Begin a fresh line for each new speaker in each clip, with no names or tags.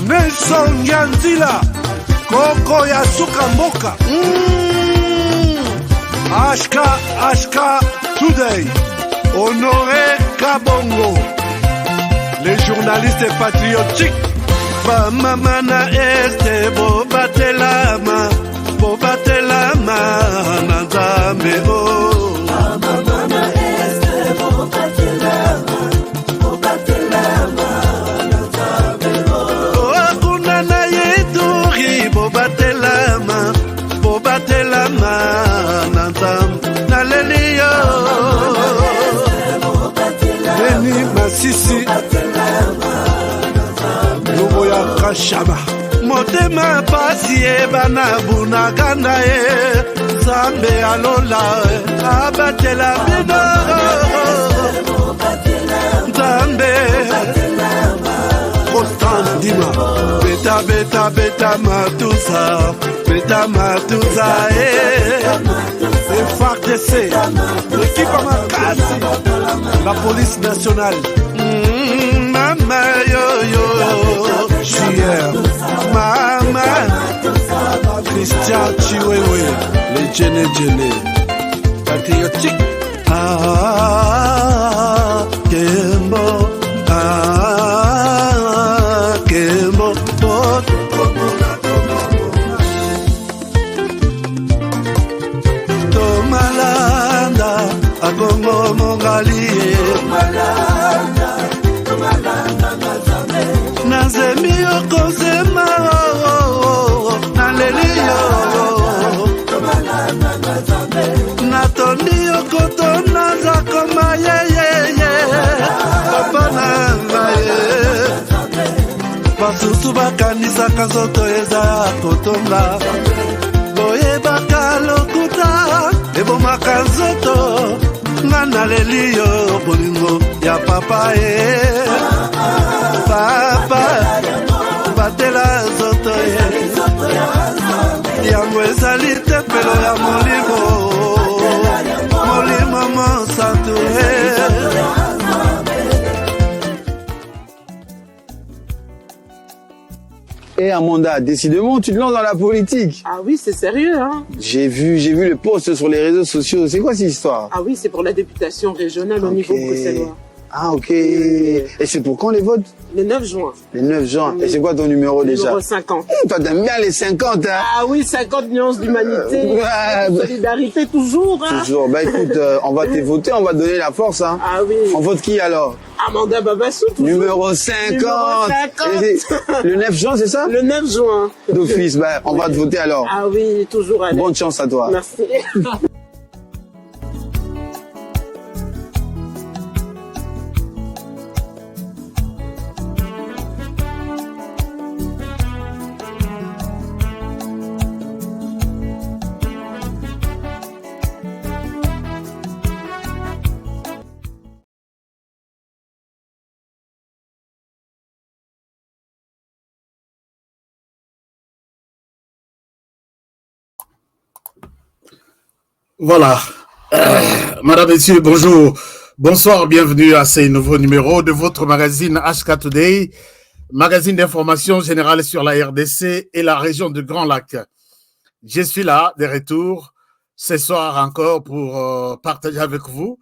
Nelson Yanzila Koko ya suka mboka Ashka Today Honoré Kabongo les journalistes patriotiques Bamamana este Bobatelama Nanzambe Bamamana este Bobatelama Nanzambe Kunana yeduri Bobatelama Nanzambe Naleliyo Beni Masisi Lubo ya Kashaba Motema pasi ebana bunagana Zambe alola abatela bino Zambe Constant Dima Beta matuza FARDC l'équipe à Makasi la police nationale Mama yo Chier Mama Christian Chiwewe les Djene patriotique Kembo Kembo Tomalanda Agongo Mongali Nazemi okozema Naleliyo Natoni okotona Zakoma Papa Nangaye Basusu bakanisa kazoto eza kotonga Boye bakalokuta Ebomaka nzoto Ngana leliyo bolingo ya papa Papa batela zoto Yango ezali tempelo ya molimo Molimo monsanto
Et Amanda, décidément, tu te lances dans la politique.
Ah oui, c'est sérieux, hein.
J'ai vu le post sur les réseaux sociaux. C'est quoi cette histoire?
Ah oui, c'est pour la députation régionale au niveau bruxellois.
Ah ok. Et c'est pour quand les votes?
Le 9 juin.
Le 9 juin.
Oui.
Et c'est quoi ton numéro déjà?
Numéro 50.
Toi t'aimes bien les 50 hein?
Ah oui, 50 nuances d'humanité. Solidarité toujours, hein.
Toujours. Bah écoute, on va te voter, on va te donner la force hein.
Ah oui.
On vote qui alors?
Amanda Babassou toujours.
Numéro 50. Le 9 juin c'est ça?
Le 9 juin.
D'office, bah on va te voter alors.
Ah oui, toujours. Allez.
Bonne chance à toi.
Merci.
Voilà. Madame, Messieurs, bonjour. Bonsoir, bienvenue à ce nouveau numéro de votre magazine HK Today, magazine d'information générale sur la RDC et la région du Grand Lac. Je suis là, de retour, ce soir encore pour partager avec vous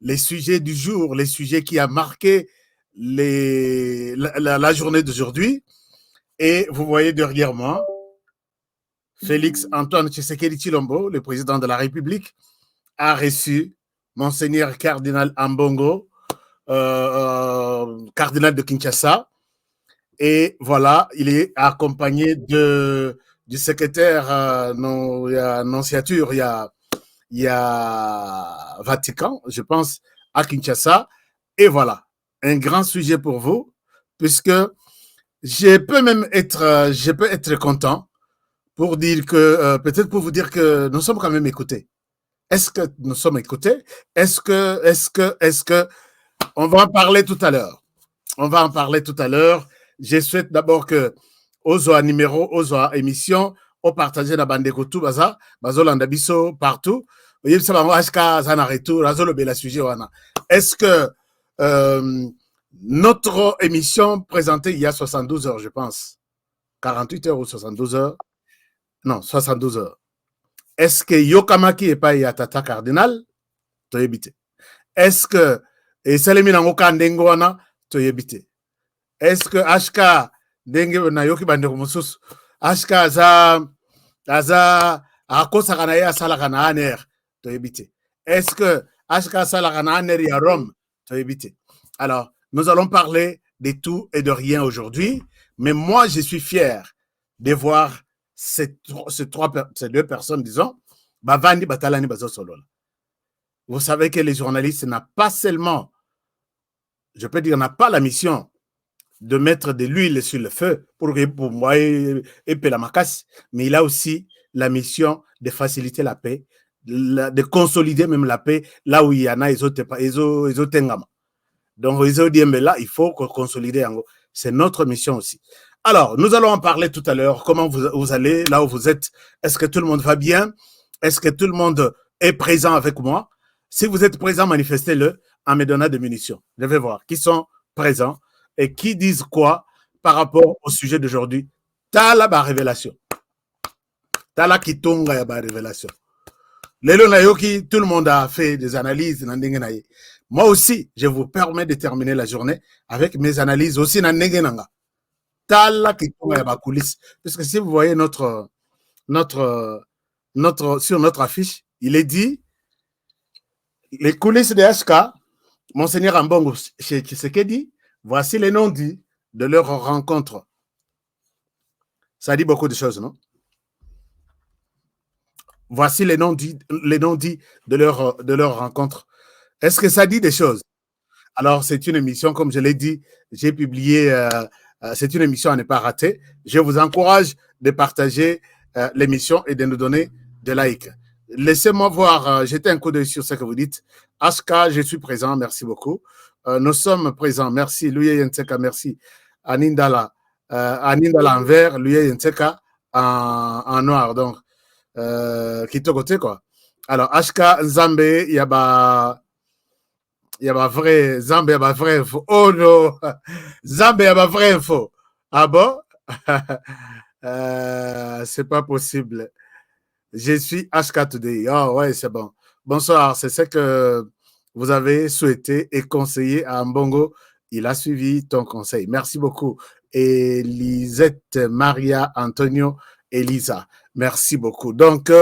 les sujets du jour, les sujets qui ont marqué la journée d'aujourd'hui. Et vous voyez derrière moi, Félix Antoine Tshisekedi Tshilombo, le président de la République, a reçu Monseigneur Cardinal Ambongo, cardinal de Kinshasa. Et voilà, il est accompagné du secrétaire annonciature, il y a Vatican, je pense, à Kinshasa. Et voilà, un grand sujet pour vous, puisque je peux être content pour dire que, peut-être pour vous dire que nous sommes quand même écoutés. Est-ce que nous sommes écoutés? Est-ce que, on va en parler tout à l'heure. Je souhaite d'abord que, Ozoa numéro, Ozoa émission, au partager la bande de tout, Bazolanda Bisso, partout. Est-ce que, notre émission présentée il y a 72 heures, je pense, 48 heures ou 72 heures. Non, 72 heures. Est-ce que Yokamaki est pas Yatata Cardinal? Toyebite. Est-ce que et Salemi Nangoka Ndengoana? Toyebite. Est-ce que HK Denge na Yoki Bandeko Mosusu? HK Aza Akosa Kanaya Salakana Aner? Toyebite. Est-ce que HK Salakana Aner ya Rome? Toyebite. Alors, nous allons parler de tout et de rien aujourd'hui, mais moi, je suis fier de voir ces deux personnes, disons, Bavandi Batalani Bazosolola. Vous savez que les journalistes n'ont pas seulement, je peux dire, n'a pas la mission de mettre de l'huile sur le feu pour moi et la macasse, mais il a aussi la mission de faciliter la paix, de consolider même la paix là où il y en a, ils ont donc, là, il faut consolider. C'est notre mission aussi. Alors, nous allons en parler tout à l'heure. Comment vous allez, là où vous êtes? Est-ce que tout le monde va bien? Est-ce que tout le monde est présent avec moi? Si vous êtes présent, manifestez-le en me donnant des munitions. Je vais voir qui sont présents et qui disent quoi par rapport au sujet d'aujourd'hui. Tala ba révélation. Tala kitonga ba révélation. Lelo nayoki, tout le monde a fait des analyses. Moi aussi, je vous permets de terminer la journée avec mes analyses aussi. Tala kitonga ya ba coulisses. Parce que si vous voyez sur notre affiche, il est dit les coulisses de HK, Monseigneur Ambongo chez Tshisekedi, voici les noms dits de leur rencontre. Ça dit beaucoup de choses, non? Voici les noms dits de leur rencontre. Est-ce que ça dit des choses? Alors, c'est une émission, comme je l'ai dit, j'ai publié, c'est une émission à ne pas rater. Je vous encourage de partager l'émission et de nous donner des likes. Laissez-moi voir, jeter un coup d'œil sur ce que vous dites. Aska, je suis présent, merci beaucoup. Nous sommes présents, merci. Louis Yenteka, merci. Anindala en vert, Louis Yenteka en noir. Donc, Kito côté, quoi. Alors, Ashka, Zambé, il y a vrai, Zambé, il y a vrai info. Oh non! Zambé, il y a vrai info. Ah bon? C'est pas possible. Je suis HK Today. Oh ouais, c'est bon. Bonsoir, c'est ce que vous avez souhaité et conseillé à Mbongo. Il a suivi ton conseil. Merci beaucoup. Elisette, Maria, Antonio, Elisa. Merci beaucoup. Donc,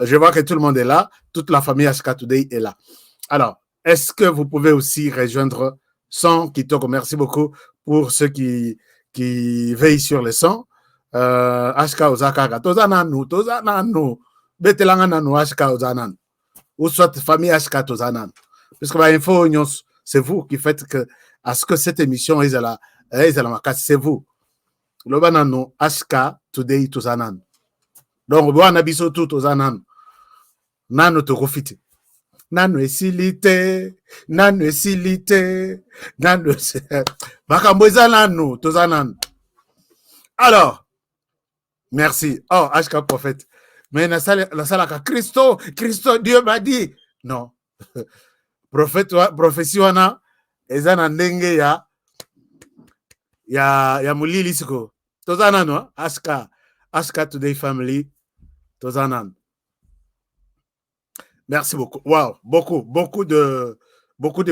je vois que tout le monde est là. Toute la famille HK Today est là. Alors, est-ce que vous pouvez aussi rejoindre Son Kitoko? Merci beaucoup pour ceux qui veillent sur le son. HK Ozakaga. Tozananu. Betelanga nanu HK Ozanan. Ou soit famille HK Tozanan. Parce que l'info, c'est vous qui faites à ce que cette émission est à la c'est vous. Le banano HK Today Tozanan. Donc, on a biso tout Tozanan. Nano te refite. Nano esilite. Nano esilite. Nano Bakamboza nano Tozanan. Alors, merci. Oh, HK Prophète. Mais la salle à Christo, Dieu m'a dit. Non. Prophétie wana ezana ndenge ya mulili siko. Tozana no Aska Today family. Tozana. Merci beaucoup. Wow, beaucoup de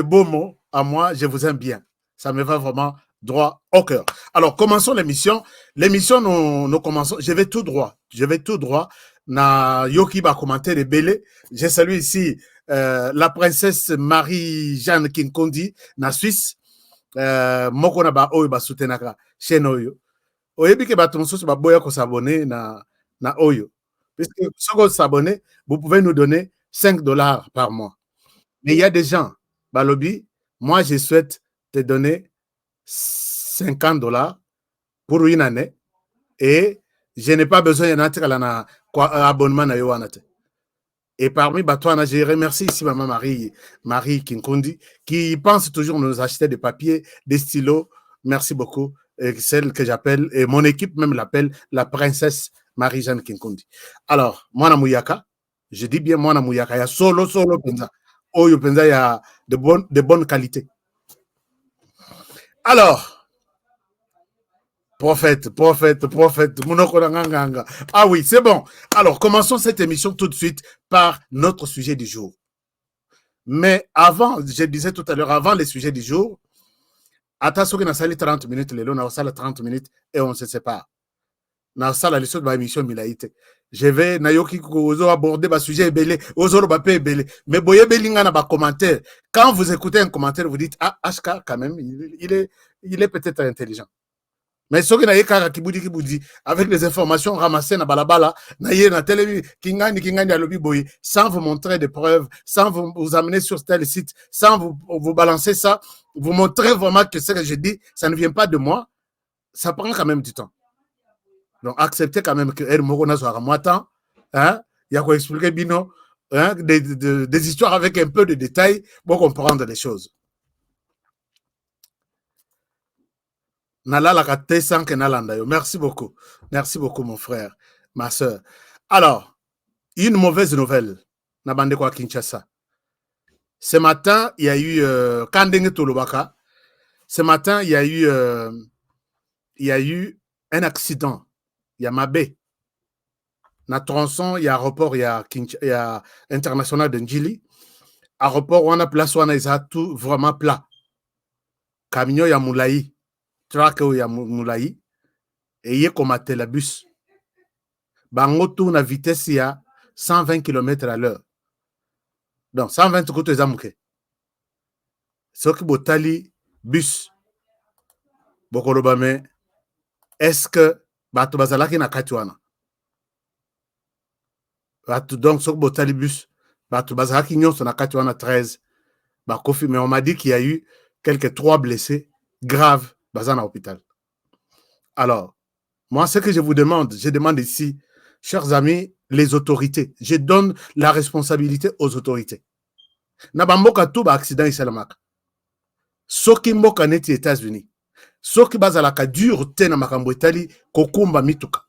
beaux mots à moi, je vous aime bien. Ça me va vraiment droit au cœur. Alors, commençons l'émission. L'émission, nous commençons. Je vais tout droit. Na Yoki va commenter les bélés. Je salue ici la princesse Marie-Jeanne Kinkondi, na Suisse. Moko na ba oyo ba soutenaka chaîne oyo. Oyebi ke ba tonso ba boya ko s'abonner na oyo. Puisque si vous s'abonnez, vous pouvez nous donner $5 par mois. Mais il y a des gens, Balobi, moi je souhaite te donner $50 pour une année et je n'ai pas besoin d'un abonnement na yoanate. Et parmi Batouana, je remercie ici maman Marie Kinkondi qui pense toujours nous acheter des papiers, des stylos. Merci beaucoup. Et celle que j'appelle, et mon équipe même l'appelle la princesse Marie-Jeanne Kinkondi. Alors, moi Mouyaka, je dis bien moi Mouyaka, il y a solo penza. Oh, il y a de bonnes qualités. Alors, Prophète. Monoko na nganga. Ah oui, c'est bon. Alors, commençons cette émission tout de suite par notre sujet du jour. Mais avant, je disais tout à l'heure, avant les sujets du jour, attention que na sali 30 minutes, lelo na sala 30 minutes et on se sépare. Na sala l'émission de ma émission Milaïte. Je vais nayoki kozo aborder ba sujet belé, ozoro ba pe belé. Mais boye belinga na ba commentaire. Quand vous écoutez un commentaire, vous dites ah HK quand même, il est peut-être intelligent. Mais ce qui est kibudi avec les informations ramassées na balabala na ye na télé kingani alobi boye sans vous montrer des preuves, sans vous amener sur tel site, sans vous balancer ça, vous montrer vraiment que ce que je dis, ça ne vient pas de moi, ça prend quand même du temps. Donc acceptez quand même que El Moko na soit moi temps, hein, il y a quoi expliquer bino, hein, des histoires avec un peu de détails pour comprendre les choses. Merci beaucoup. Merci beaucoup, mon frère, ma soeur. Alors, une mauvaise nouvelle. Nabandeko à Kinshasa. Ce matin, il y a eu Kandenge Tolobaka. Ce matin, il y a eu un accident. Il y a Mabé. Na tronçon, il y a aéroport, il y a international de Njili. Aéroport, on a place, on a tout vraiment plat. Camion, il y a Moulaï. Traque où il y a Moulaï. Et il y a comme la bus. Bango tourne à vitesse, il y a 120 km à l'heure. Donc, 120 km à l'heure. Ce qui botali bus. Bokolobame. Est-ce que Bato Bazalaki na Katuana? Donc, ce qui botali bus. Bato Bazalaki nyon son na Katuana 13. Bakofi, mais on m'a dit qu'il y a eu quelques 3 blessés graves dans l'hôpital. Alors, moi, ce que je vous demande, je demande ici, chers amis, les autorités. Je donne la responsabilité aux autorités. Nabamboka tout ba accident ici Soki mboka neti États-Unis. Soki bazalaka dur te na makambo etali kokumba mituka.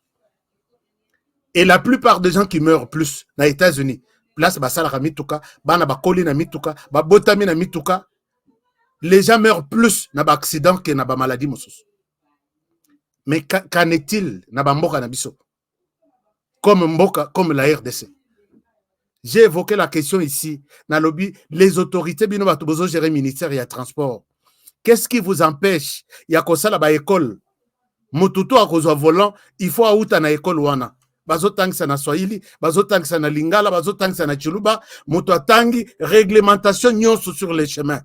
Et la plupart des gens qui meurent plus na États-Unis, place basalaka mituka, bana bakoli na mituka, babotami na mituka, les gens meurent plus na ba accident que na ba maladie mosusu. Mais qu'en est-il na ba mboka na biso? Comme la RDC. J'ai évoqué la question ici, na lobby, les autorités bino bato bozo gérer ministère et transport. Qu'est-ce qui vous empêche? Il y a comme ça la ba école. Motuto a kozwa volant, il faut auta na école wana. Bazo tangisa na Swahili, bazo tangisa na Lingala, bazo tangisa na Chiluba, moto tangi réglementation nyonso sur les chemins.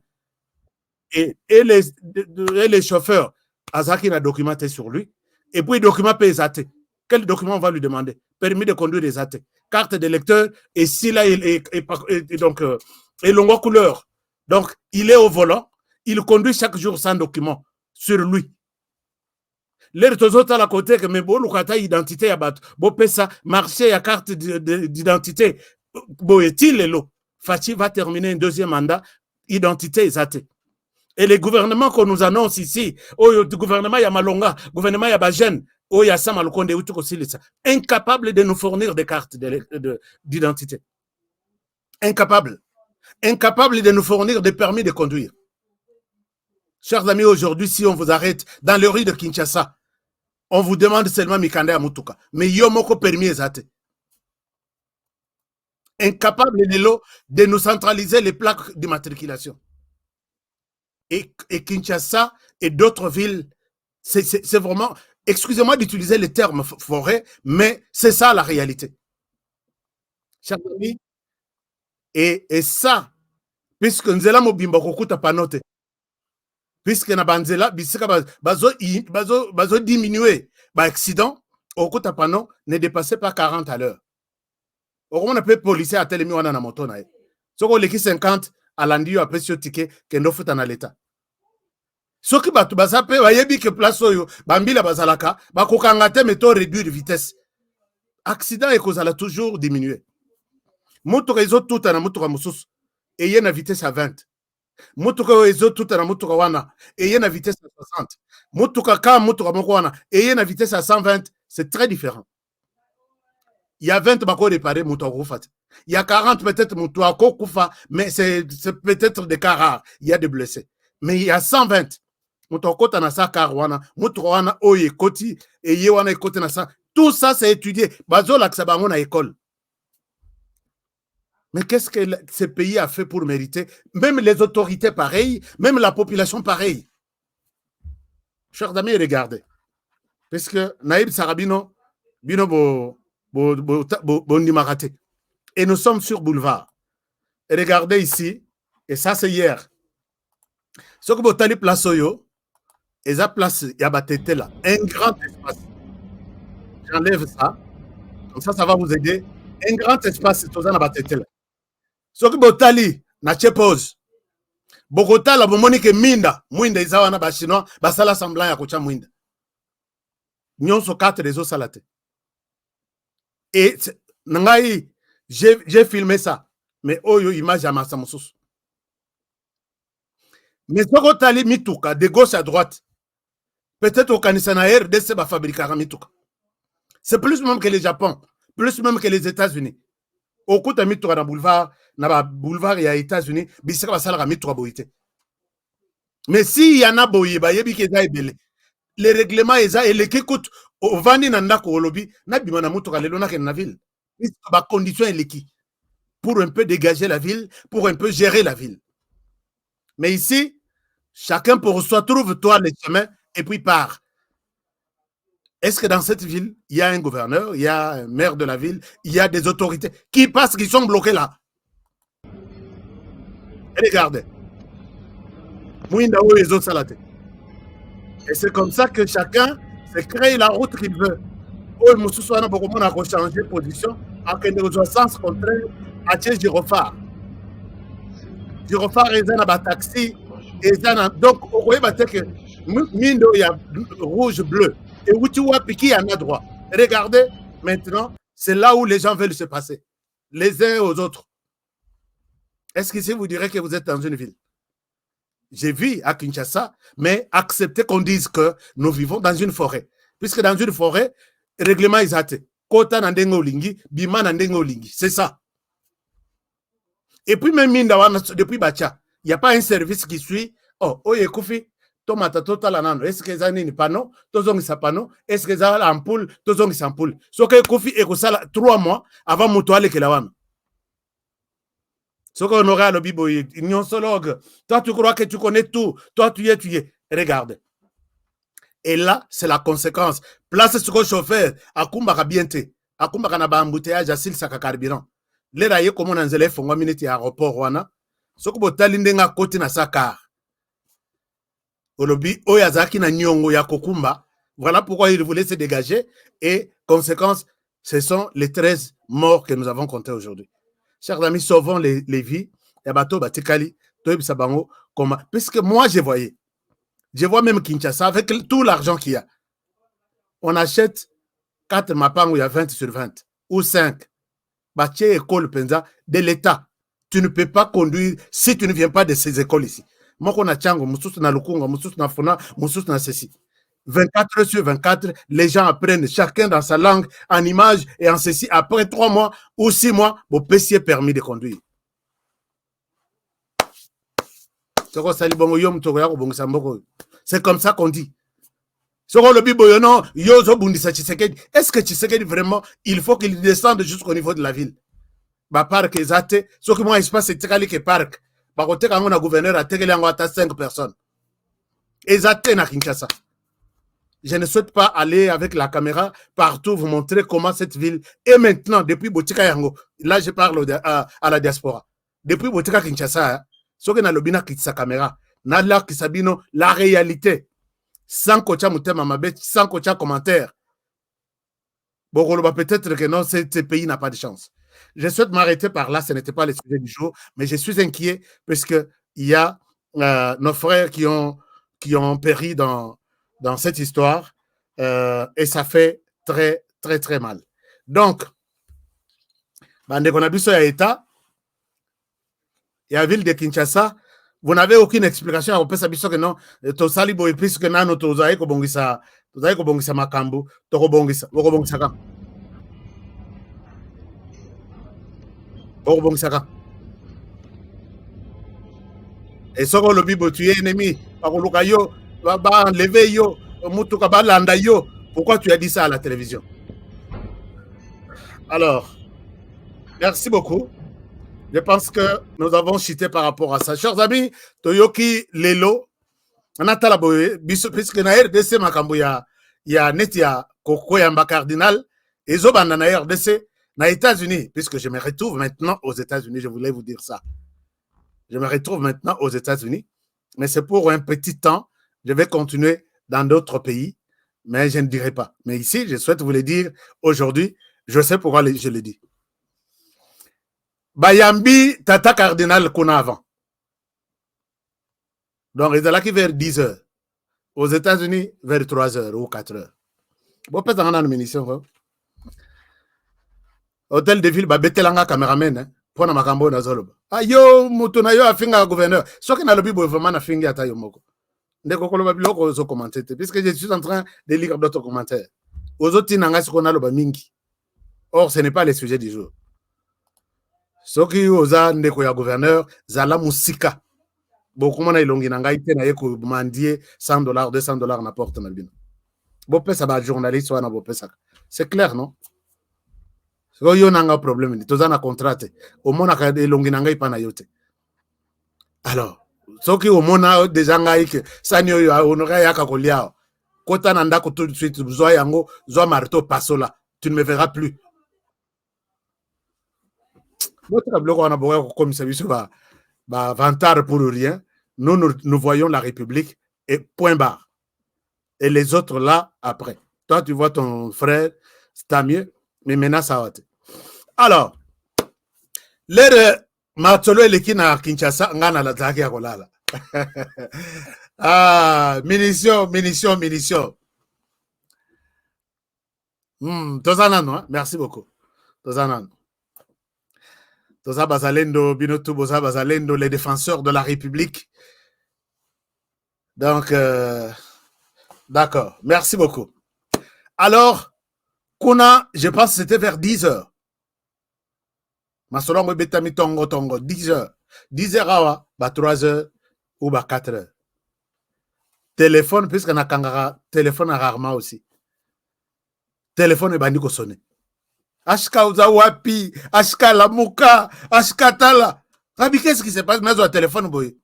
Et les chauffeurs, Azaki n'a documenté sur lui. Et puis, document pesate. Quel document on va lui demander? Permis de conduire des athées, carte de lecteur, et s'il a donc longue couleur. Donc, il est au volant, il conduit chaque jour sans document sur lui. Les autres à la côté, que mes beaux locataires identité à battre, beau pesa, marché à carte d'identité, beau est-il l'eau. Fachi va terminer un deuxième mandat, identité exatée. Et les gouvernements qu'on nous annonce ici, le gouvernement Yamalonga, le gouvernement Yabajen, incapable de nous fournir des cartes d'identité. Incapable. Incapable de nous fournir des permis de conduire. Chers amis, aujourd'hui, si on vous arrête dans les rues de Kinshasa, on vous demande seulement Mikande Amutuka. Mais Yomoko permis exaté. Incapable de nous centraliser les plaques d'immatriculation. Et Kinshasa et d'autres villes, c'est vraiment, excusez-moi d'utiliser le terme forêt, mais c'est ça la réalité. Chers amis, et ça, puisque nous avons mobimba kokuta panote, puisque na banzela bisika bazo diminuer ba accident, okuta pano ne dépassait pas 40 à l'heure. On peut policier à telemi wana na moto na ye. Soko leki 50 à l'andio après ce ticket que no futa na l'état. Soki batu basape bayebi que place oyo bambila bazalaka bakokanga te meto réduire vitesse. Accident et kozala toujours diminuer. Moto rezo tout na moto mususu et y a une vitesse à 20. Motuka rezo tout na moto wana et y a une vitesse à 60. Motuka ka moto moko wana et y a une vitesse à 120, c'est très différent. Il y a 20 bako réparer moto kufat. Il y a 40 peut-être moto kufa, mais c'est peut-être des cas rares, il y a des blessés. Mais il y a 120 Mutokota na sa karwana, mutuwana oye koti, et yewana ekote na sa. Tout ça, c'est étudié. Bazo l'aksabango na école. Mais qu'est-ce que ce pays a fait pour mériter? Même les autorités pareilles, même la population pareille. Chers amis, regardez. Parce que Naïb Sarabino, Bino Bondimarate. Et nous sommes sur boulevard. Et regardez ici, et ça c'est hier. Ce que vous avez place, et ça place, il y a là, un grand espace. J'enlève ça. Comme ça va vous aider. Un grand espace, c'est là. Ce que vous avez na pause. Bogota la bomoni ke minda, mwinda izawa na bachinois, basala semblant ya kocha mwinda. Nyonso 4 réseaux salate. Et nangai, j'ai filmé ça. Mais oyo image à massa mosusu. Mais soko tali mituka de gauche à droite. Peut-être au Kanisana RDC va fabriquer un mituka. C'est plus même que le Japon, plus même que les États-Unis. Au coup de mituka dans boulevard, il y a États-Unis, bisaka va salara mituka boité. Mais si y en a boyé, ba yebi ke za ebele. Les règlements eza et les kikout au vandi nanda ko lobby, na bimana mituka lelo na ken na ville. Ba condition eleki. Pour un peu dégager la ville, pour un peu gérer la ville. Mais ici, chacun pour soi trouve toi le chemin et puis part. Est-ce que dans cette ville, il y a un gouverneur, il y a un maire de la ville, il y a des autorités qui passent, qui sont bloqués là? Et regardez. Et c'est comme ça que chacun se crée la route qu'il veut. Oh, Moussoussou, on a beaucoup changé de position, à un sens contraire à Girofard. Girofard est un taxi. Donc, vous voyez que Mindo, il y a rouge, bleu. Et où tu vois Piki, il y en a droit. Regardez, maintenant, c'est là où les gens veulent se passer. Les uns aux autres. Est-ce qu'ici, vous direz que vous êtes dans une ville? J'ai vu à Kinshasa, mais acceptez qu'on dise que nous vivons dans une forêt. Puisque dans une forêt, règlement est athée. Kota nandengo lingi, bima nandengo lingi. C'est ça. Et puis même depuis Bacha, il n'y a pas un service qui suit. Oh, oye Koufi, tomata total anano. Est-ce que ça n'est pas non? Tozong sa pano. Est-ce que ça ampoule? Tozong sa ampoule. Ce que Koufi est que ça 3 mois avant Moutouale Kelawan. Ce qu'on aurait à l'obiboy, ignosologue. Toi, tu crois que tu connais tout. Toi, tu y es. Regarde. Et là, c'est la conséquence. Place ce que chauffeur, à Kumbaka bienté. À Kumbaka na ba embouteillage à sil saka carburant. Les raillés comme on a un élève, on va minute à aéroport, wana. Ce que vous avez dit, côté na sa car. Olobi, oyazaki na nyongo ya kokumba. Voilà pourquoi il voulait se dégager. Et conséquence, ce sont les 13 morts que nous avons comptés aujourd'hui. Chers amis, sauvons les vies. Yabato, Batikali, Toib Sabango, comment. Puisque moi, je vois même Kinshasa avec tout l'argent qu'il y a. On achète 4 mapang où il y a 20 sur 20 ou 5. Baché école penza de l'État. Tu ne peux pas conduire si tu ne viens pas de ces écoles ici. Moi, on a Tchango, Moussous na Lukunga, Moussous na Fona, Moussous na ceci. 24 sur 24, les gens apprennent chacun dans sa langue, en image et en ceci. Après 3 mois ou 6 mois, vos PC est permis de conduire. C'est comme ça qu'on dit. Est-ce que Tshisekedi vraiment, il faut qu'il descende jusqu'au niveau de la ville? Bah, parc exact. Ce que moi, espace, c'est que parc. Bah, côté quand on a gouverneur à Tegele, on a 5 personnes. Exact, na Kinshasa. Je ne souhaite pas aller avec la caméra partout vous montrer comment cette ville est maintenant, depuis Botika Yango. Là, je parle à la diaspora. Depuis Botika Kinshasa, ce que na lobina qui sa caméra, na la qui sabino la réalité. Sans kocha mutema mabet, sans kocha commentaire. Bon, peut-être que non, ce pays n'a pas de chance. Je souhaite m'arrêter par là, ce n'était pas le sujet du jour, mais je suis inquiet parce que il y a nos frères qui ont péri dans cette histoire et ça fait très, très, très mal. Donc, bande qu'on a vu sur l'État, et la ville de Kinshasa, vous n'avez aucune explication. On peut savoir que non, to salibo et puisque nano to zaï ko bongisa makambo, to ko bongisa kam. Et ce que le bibo tu es ennemi, par le caillou, ba enlever yo, mutuka ba landa yo. Pourquoi tu as dit ça à la télévision? Alors, merci beaucoup. Je pense que nous avons chuté par rapport à ça. Chers amis, Toyoki Lelo, on a talaboye, puisque na RDC makambo ya net ya kokoyamba cardinal, et zobanda na RDC, na États-Unis, puisque je me retrouve maintenant aux États-Unis, je voulais vous dire ça. Je me retrouve maintenant aux États-Unis, mais c'est pour un petit temps. Je vais continuer dans d'autres pays, mais je ne dirai pas. Mais ici, je souhaite vous le dire aujourd'hui. Je sais pourquoi je le dis. Bayambi, tata cardinal qu'on a avant. Donc, ils sont là qui vers 10 heures. Aux États-Unis, vers 3 heures ou 4 heures. Bon, peut-être qu'on a une munition. Hôtel de ville, betelanga cameraman, pour na makambo na zoloba. Ayo, mutu na yo afinga gouverneur. Ce qui na lobi vraiment na fingi ata yo moko. Ndeko koloba biloko zo commenter puisque je suis en train de lire d'autres commentaires. Aux autres nanga ce qu'on a loba mingi. Or, ce n'est pas le sujet du jour. Ce qui oza ndeko ya gouverneur, zala musika. Beaucoup de gens qui ont demandé $100, $200 n'importe où. Journaliste, c'est clair, non? Il y a un problème. Il y a un contrat. Au monde, il y a un pas alors, ce qui est au monde, des gens qui sont honorés à Kakolia, quand tu as tout de suite, tu marteau, passe-là. Tu ne me verras plus. Comme ça, vantard pour rien. Nous voyons la République et point barre. Et les autres là, après. Toi, tu vois ton frère, c'est mieux, mais maintenant, ça va. Alors, l'air Matolo et l'équipe à Kinshasa, on a la zague à Kolala. Ah, munitions. Tozanano, merci beaucoup. Tozanano. Toza Bazalendo, Binotou Boza Bazalendo, les défenseurs de la République. Donc, d'accord. Merci beaucoup. Alors, Kuna, je pense que c'était vers 10 heures. Masolongo betami tongo, 10 heures. 10 heures, awa, 3 heures ou 4 heures. Téléphone, puisqu'on a kangara, téléphone rarement aussi. Téléphone est bandiko sonné. Ashka Uzawapi, Ashka Lamuka, Ashka Tala. Rabi, qu'est-ce qui se passe? Mais au téléphone, boy.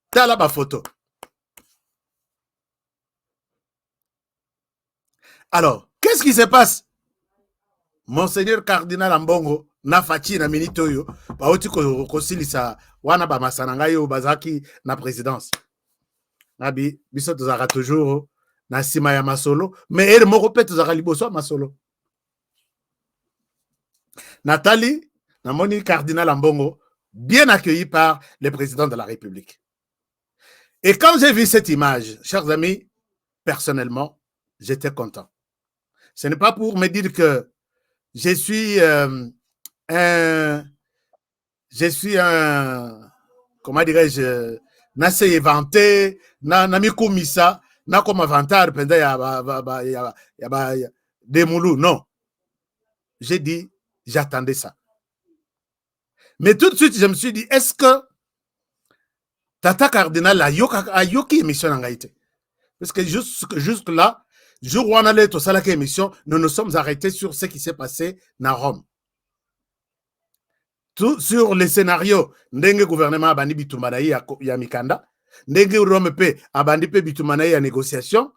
Tala ma photo. Alors, qu'est-ce qui se passe? Monseigneur Cardinal Ambongo, na fachi na minitoyo, ba oti ko silisa wana ba masananga yo bazaki na présidence. Nabi, biso tozara toujours na sima ya masolo, mais elle moko pe tozara liboso masolo. Nathalie, Namoni Cardinal Ambongo, bien accueilli par le président de la République. Et quand j'ai vu cette image, chers amis, personnellement, j'étais content. Ce n'est pas pour me dire que je suis comment dirais-je, n'a inventé, n'a mis comme ça, n'a comme avantage, des moulous, non. J'ai dit, j'attendais ça. Mais tout de suite, je me suis dit, est-ce que Tata Cardinal a yoki émission en Haïti? Parce que juste là, jour où on allait tout ça, la émission, nous nous sommes arrêtés sur ce qui s'est passé dans Rome. Tout sur les scénarios, ndenge gouvernement a bandi bitumanaï ya Mikanda, ndenge Rome pe a bandi pe bitumanaï ya négociation,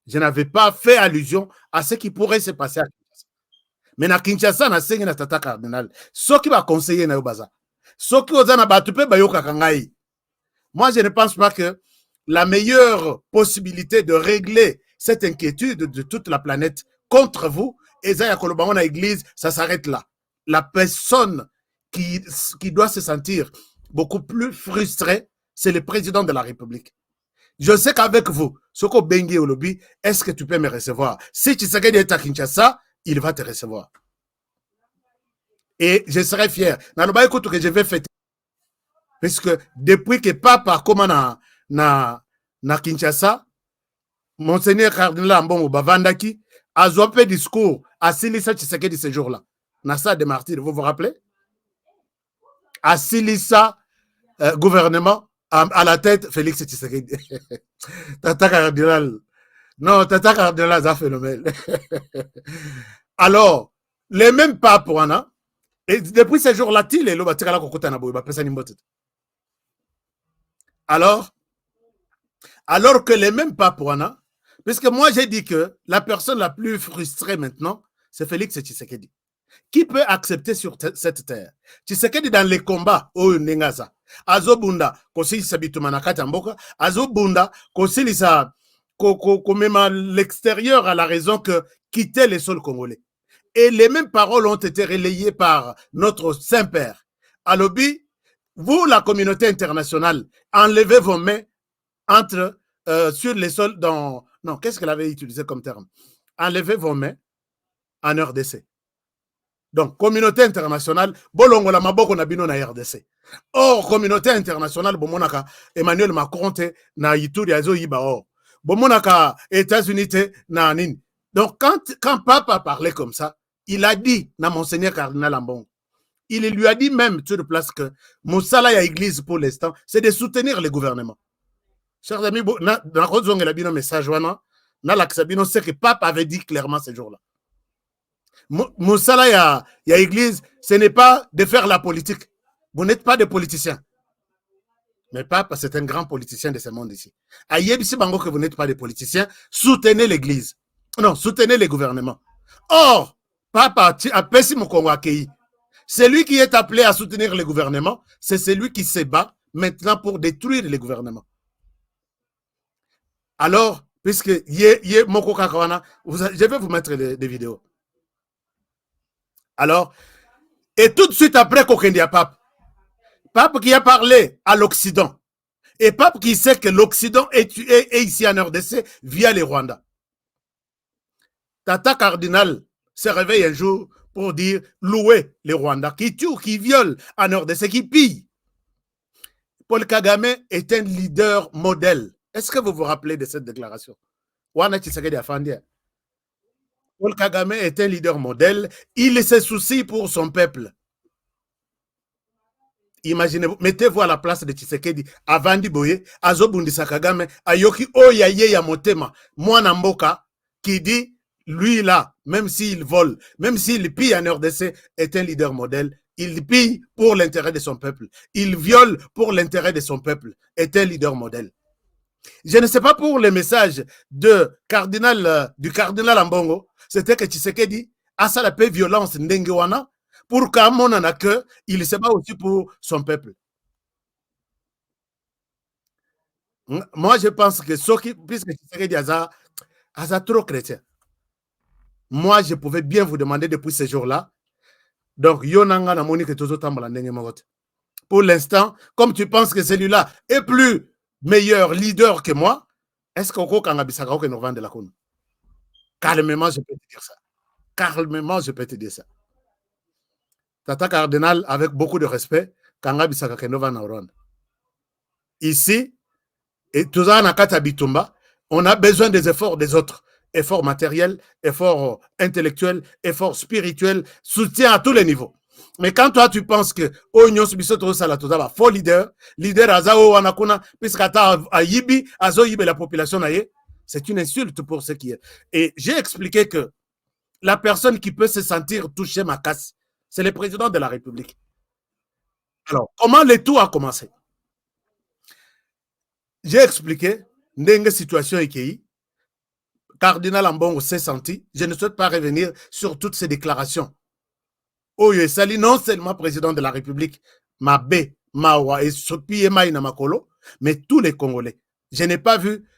je n'avais pas fait allusion à ce qui pourrait se passer à Kinshasa. Mais na Kinshasa, na sengi na Tata Cardinal, ce qui va conseiller na yobaza, ce qui ozana batupe bayoka kangai. Moi, je ne pense pas que la meilleure possibilité de régler cette inquiétude de toute la planète contre vous, Esaïa Kolobango na église, ça s'arrête là. La personne qui doit se sentir beaucoup plus frustrée, c'est le président de la République. Je sais qu'avec vous, Soko Bengi Olobi, est-ce que tu peux me recevoir? Si tu sais qu'il est à Kinshasa, il va te recevoir. Et je serai fier. Naloba écoute que je vais fêter. Parce que depuis que papa comme na Kinshasa, Monseigneur Cardinal Ambongo Bavandaki a zompé discours à Silissa Tshisekedi ce jour-là. Nassa de Martyr, vous vous rappelez? À Silissa, gouvernement, à la tête, Félix Tshisekedi. Tata Cardinal. Non, Tata Cardinal, ça phénomène. Alors, les mêmes papes, et depuis ces jours-là, il est là, alors que les mêmes papes, puisque moi j'ai dit que la personne la plus frustrée maintenant, c'est Félix Tshisekedi. Qui peut accepter sur cette terre? Tshisekedi dans les combats, oh Nengaza. Azobunda, kosilisa bitumana katamboka, Azobunda, kosilisa même à l'extérieur à la raison que quitter les sols congolais. Et les mêmes paroles ont été relayées par notre Saint-Père. Alobi, vous, la communauté internationale, enlevez vos mains entre, sur les sols dans... Non, qu'est-ce qu'elle avait utilisé comme terme? Enlevez vos mains en RDC. Donc, communauté internationale, bolongola maboko na bino na RDC. Or, communauté internationale, bomonaka Emmanuel Macron te na Ituri azo yiba or. Bomonaka États-Unis te na nini. Donc, quand Papa parlait comme ça, il a dit na Monseigneur Cardinal Ambongo, il lui a dit même sur place que Moussala ya église pour l'instant, c'est de soutenir le gouvernement. Chers amis, na kozonga la bino message wana, na laksabino, c'est que Papa avait dit clairement ce jour-là. Moussala ya église, ce n'est pas de faire la politique. Vous n'êtes pas des politiciens. Mais Papa, c'est un grand politicien de ce monde ici. Ayebisi bango que vous n'êtes pas des politiciens, soutenez l'église. Non, soutenez le gouvernement. Or, Papa a pessi Mokongo Akei. Celui qui est appelé à soutenir le gouvernement, c'est celui qui se bat maintenant pour détruire le gouvernement. Alors, puisque Moko Kakawana, je vais vous mettre des vidéos. Alors, et tout de suite après Kokendia Pape, Pape qui a parlé à l'Occident, et Pape qui sait que l'Occident est ici en RDC via les Rwandais. Tata Cardinal se réveille un jour pour dire louer les Rwandais qui tuent, qui violent en RDC, qui pillent. Paul Kagame est un leader modèle. Est-ce que vous vous rappelez de cette déclaration? Wana Tshisekedi Afandi. Paul Kagame est un leader modèle. Il se soucie pour son peuple. Imaginez-vous, mettez-vous à la place de Tshisekedi avant Boye, Azobundisa Kagame, Ayoki Oyaye ya Motema, Mwana Mboka, qui dit, lui là, même s'il vole, même s'il pille en RDC, est un leader modèle. Il pille pour l'intérêt de son peuple. Il viole pour l'intérêt de son peuple. Est un leader modèle. Je ne sais pas pour le message du cardinal Ambongo, c'était que Tshisekedi a ça la paix violence Ndengewana pour qu'à mon que il se bat aussi pour son peuple. Moi, je pense que puisque Tshisekedi a trop chrétien, moi, je pouvais bien vous demander depuis ce jour-là. Donc, Yonanga na moni que tozo tambala ndenge mogote. Pour l'instant, comme tu penses que celui-là est plus meilleur leader que moi, est-ce qu'on kanga bisaka que nous vendons la kono? Calmement, je peux te dire ça. Calmement, je peux te dire ça. Tata Cardinal, avec beaucoup de respect, kanga bisaka que nous vendons. Ici, et tout ça, on a besoin des efforts des autres. Efforts matériels, efforts intellectuels, efforts spirituels, soutien à tous les niveaux. Mais quand toi, tu penses que faux leader azao wanakuna, puisqu'ata ayibi, azo yibe la population naye, c'est une insulte pour ce qui est. Et j'ai expliqué que la personne qui peut se sentir touchée ma casse, c'est le président de la République. Alors, comment le tout a commencé? J'ai expliqué, n'enge situation ekei, Cardinal Ambongo s'est senti. Je ne souhaite pas revenir sur toutes ces déclarations. Oyo Sali, non seulement président de la République, Mabe, Mawa et Sopi et Maïna Makolo, mais tous les Congolais. Je n'ai pas vu.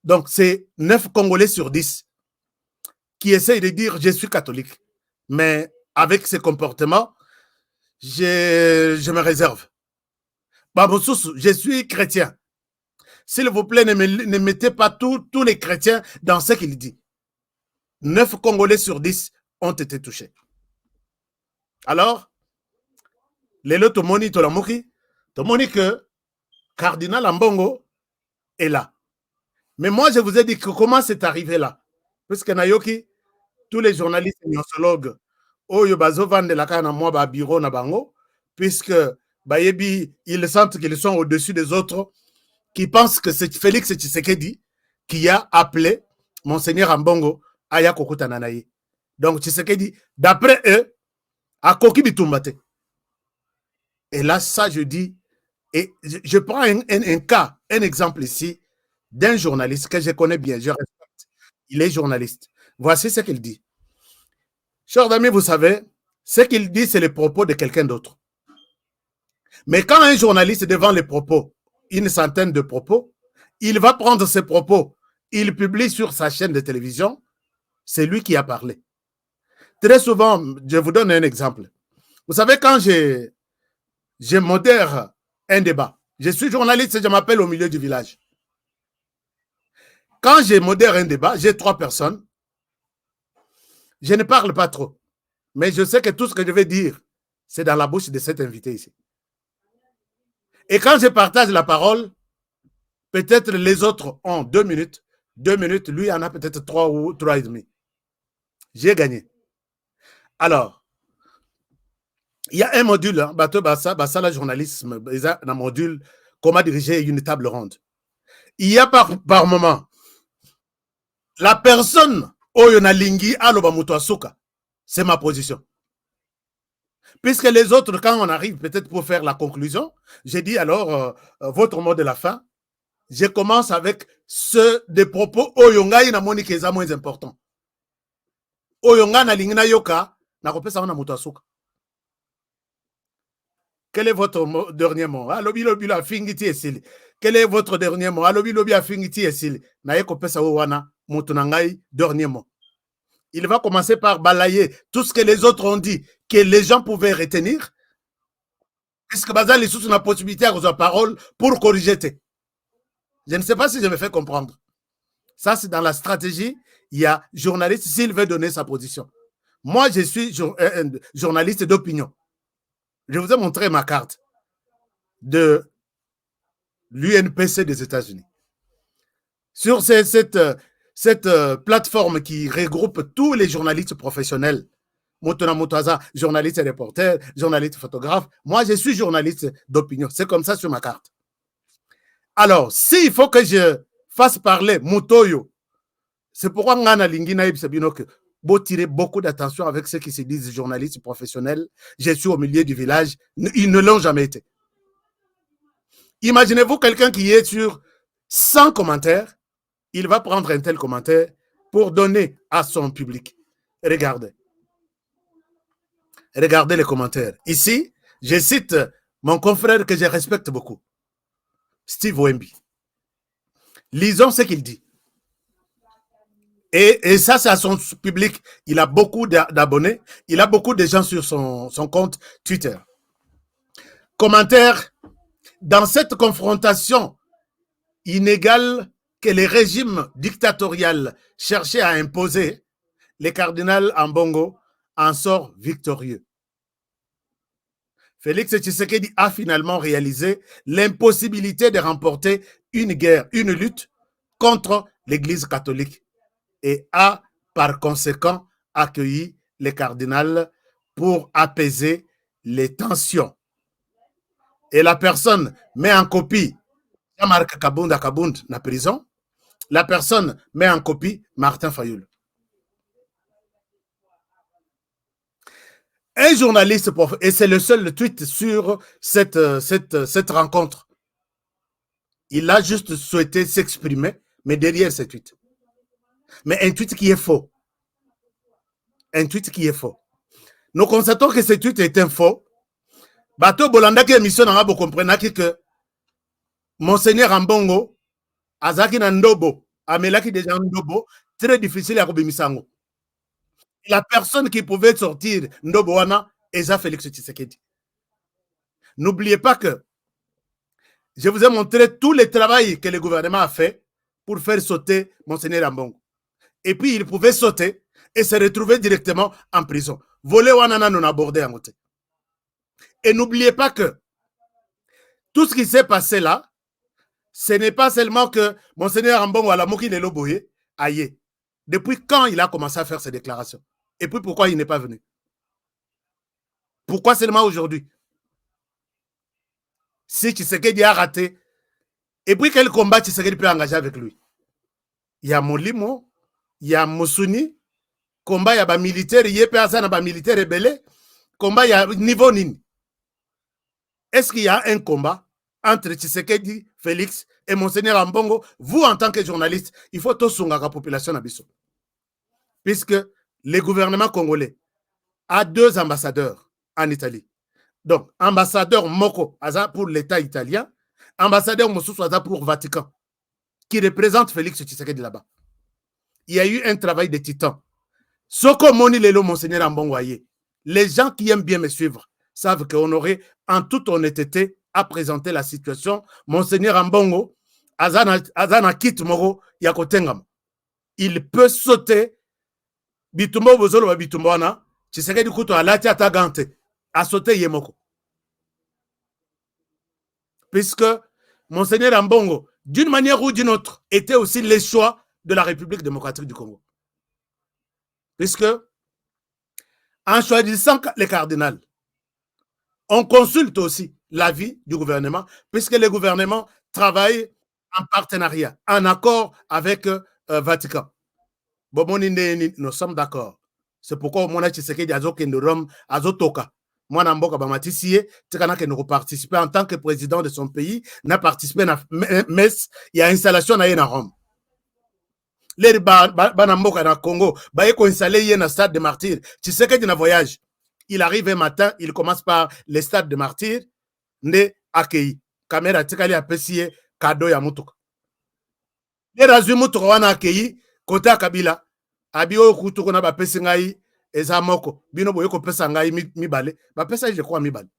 Donc, c'est 9 Congolais sur 10 qui essayent de dire je suis catholique. Mais avec ces comportements, je me réserve. Babosoussou, je suis chrétien. S'il vous plaît, ne mettez pas tous les chrétiens dans ce qu'il dit. 9 Congolais sur 10 ont été touchés. Alors, les lots Tomoni Tolamuki, Tomoni que Cardinal Ambongo est là. Mais moi, je vous ai dit que comment c'est arrivé là. Parce que Nayoki, tous les journalistes et nosologues, Oyo Bazovan de la Kana moi ba bureau na bango, puisque Bayebi, ils sentent qu'ils sont au-dessus des autres. qui pensent que c'est Félix Tshisekedi qui a appelé Monseigneur Ambongo Aya Kokutana naye. Donc Tshisekedi, d'après eux, a Koki Bitumbate. Et là, ça, je dis, et je prends un cas, un exemple ici, d'un journaliste que je connais bien, je respecte. Il est journaliste. Voici ce qu'il dit. Chers amis, vous savez, ce qu'il dit, c'est les propos de quelqu'un d'autre. Mais quand un journaliste devant les propos, une centaine de propos, il va prendre ses propos, il publie sur sa chaîne de télévision, c'est lui qui a parlé. Très souvent, je vous donne un exemple. Vous savez, quand je modère un débat, je suis journaliste et je m'appelle au milieu du village. Quand je modère un débat, j'ai 3 personnes. Je ne parle pas trop. Mais je sais que tout ce que je vais dire, c'est dans la bouche de cet invité ici. Et quand je partage la parole, peut-être les autres ont 2 minutes. 2 minutes, lui en a peut-être 3 ou 3 et demi. J'ai gagné. Alors, il y a un module, hein, la journalisme, il y a un module, comment diriger une table ronde. Il y a par moment, la personne, Oyonalingi, Aloba Mutuasuka, c'est ma position. Puisque les autres, quand on arrive peut-être pour faire la conclusion, j'ai dit alors, votre mot de la fin, je commence avec ceux des propos Oyonga na moni keza moins important. Oyonga na lingina yoka, na kopesa na Mutuasuka. Quel est votre dernier mot? Alobi lobi la fingiti esili. Quel est votre dernier mot? Alobi lobi la fingiti esili. Na ye kopesa wana mutunangai dernier mot. Il va commencer par balayer tout ce que les autres ont dit, que les gens pouvaient retenir, puisque Bazali sous une possibilité à la parole pour corriger. Je ne sais pas si je me fais comprendre. Ça, c'est dans la stratégie. Il y a journaliste s'il veut donner sa position. Moi, je suis journaliste d'opinion. Je vous ai montré ma carte de l'UNPC des États-Unis. Sur cette plateforme qui regroupe tous les journalistes professionnels, Motona Moutaza, journaliste et reporter, journaliste photographe, moi je suis journaliste d'opinion. C'est comme ça sur ma carte. Alors, s'il faut que je fasse parler Mutoyo, c'est pourquoi Ngana Lingina Ibsabino que beau tirer beaucoup d'attention avec ceux qui se disent journalistes professionnels. Je suis au milieu du village. Ils ne l'ont jamais été. Imaginez-vous quelqu'un qui est sur 100 commentaires. Il va prendre un tel commentaire pour donner à son public. Regardez. Regardez les commentaires. Ici, je cite mon confrère que je respecte beaucoup, Steve Wemby. Lisons ce qu'il dit. Et ça, c'est à son public. Il a beaucoup d'abonnés. Il a beaucoup de gens sur son compte Twitter. Commentaire. Dans cette confrontation inégale que les régimes dictatoriaux cherchaient à imposer, le cardinal Ambongo en sort victorieux. Félix Tshisekedi a finalement réalisé l'impossibilité de remporter une guerre, une lutte contre l'Église catholique et a par conséquent accueilli le cardinal pour apaiser les tensions. Et la personne met en copie Jean-Marc Kabound na prison. La personne met en copie Martin Fayoul. Un journaliste, et c'est le seul tweet sur cette rencontre. Il a juste souhaité s'exprimer, mais derrière ce tweet. Mais un tweet qui est faux. Un tweet qui est faux. Nous constatons que ce tweet est un faux. Bato Bolanda qui émission n'a pas compris que Monseigneur Ambongo, Azaki Nandobo, Amelaki déjà Ndobo, très difficile à Robimisango. La personne qui pouvait sortir Ndobo Wana, Eza Félix Tshisekedi. N'oubliez pas que je vous ai montré tout le travail que le gouvernement a fait pour faire sauter Monseigneur Ambongo. Et puis il pouvait sauter et se retrouver directement en prison. Voler Wana non abordé en côté. Et n'oubliez pas que tout ce qui s'est passé là, ce n'est pas seulement que Monseigneur Ambongo a la moki de l'Oboye, aïe. Depuis quand il a commencé à faire ses déclarations? Et puis pourquoi il n'est pas venu? Pourquoi seulement aujourd'hui? Si Tshisekedi a raté Et puis quel combat Tshisekedi peut engager avec lui? Il y a Molimo, il y a Moussuni, combat il y a militaire, il y a militaire rebelle, combat il y a niveau nini. Est-ce qu'il y a un combat entre Tshisekedi, Félix et Monseigneur Ambongo? Vous, en tant que journaliste, il faut tout songa la population Nabiso. Puisque le gouvernement congolais a 2 ambassadeurs en Italie. Donc, ambassadeur Moko pour l'État italien, ambassadeur Moussou pour le Vatican, qui représente Félix Tshisekedi là-bas. Il y a eu un travail de titan. Soko Moni Lelo, Monseigneur Ambongo, les gens qui aiment bien me suivre savent qu'on aurait, en toute honnêteté, à présenter la situation. Monseigneur Ambongo, Azana Kit Moro, Yakotengam. Il peut sauter. Bitumbo Bozolo wa Bitumbwana, Tshisekedi Kuto Alati Atagante, a sauté Yemoko. Puisque Monseigneur Ambongo, d'une manière ou d'une autre, était aussi le choix de la République démocratique du Congo. Puisque, en choisissant les cardinals, on consulte aussi l'avis du gouvernement, puisque le gouvernement travaille en partenariat, en accord avec Vatican. Nous sommes d'accord. C'est pourquoi mon Tshisekedi Azokende Rome Azotoka. Moi, Namboka Bamatisie, Tekana qui nous participe en tant que président de son pays, n'a participé à messe, il y a installation à Rome. Les Banamboka dans Congo, Bayeko installé dans le stade de martyrs. Tshisekedi na voyage. Il arrive un matin, il commence par le stade de martyrs, ne accueilli. Caméra Tikali a pessié cadeau ya Mutuka. Les Razu Mutuka wana accueilli. Kota Kabila, abio kutuko na ba pesi ngai eza moko bino boyeko pesa ngai mibale ba pesa je crois mibale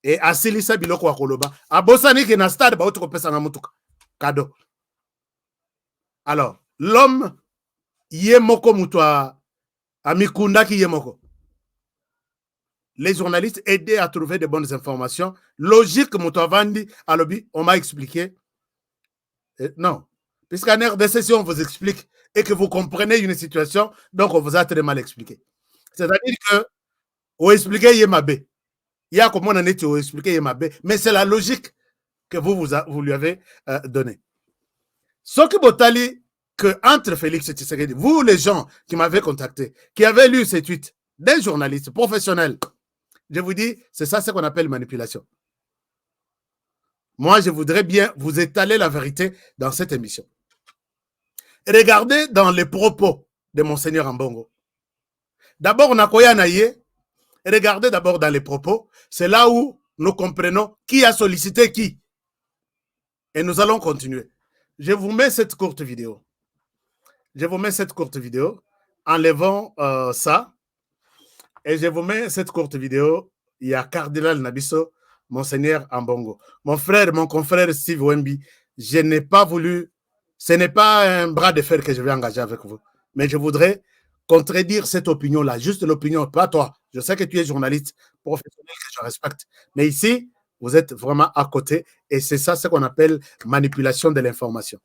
et asilisa biloko wa koloba abosani ke na stade ba utuko pesa na mutuka cadeau. Alors l'homme yé moko mutwa amikunda ki yé moko. Les journalistes aidaient à trouver de bonnes informations. Logique mutwa vandi alobi on m'a expliqué non. Puisqu'en RDC, si on vous explique et que vous comprenez une situation, donc on vous a très mal expliqué. C'est-à-dire que vous expliquez Yemabe. Il y a comment on a dit vous expliquez Yemabe, mais c'est la logique que vous lui avez donnée. Ce qui Botali, que entre Félix et Tshisekedi, vous les gens qui m'avaient contacté, qui avaient lu ces tweets, des journalistes professionnels, je vous dis, c'est ça ce qu'on appelle manipulation. Moi, je voudrais bien vous étaler la vérité dans cette émission. Regardez dans les propos de Monseigneur Ambongo. D'abord, on a Koyanaye. Regardez d'abord dans les propos. C'est là où nous comprenons qui a sollicité qui. Et nous allons continuer. Je vous mets cette courte vidéo. Je vous mets cette courte vidéo. Enlevons ça. Et je vous mets cette courte vidéo. Il y a Cardinal Nabiso, Monseigneur Ambongo. Mon frère, mon confrère Steve Wemby, je n'ai pas voulu. Ce n'est pas un bras de fer que je vais engager avec vous. Mais je voudrais contredire cette opinion-là. Juste l'opinion, pas toi. Je sais que tu es journaliste professionnel que je respecte. Mais ici, vous êtes vraiment à côté. Et c'est ça ce qu'on appelle manipulation de l'information.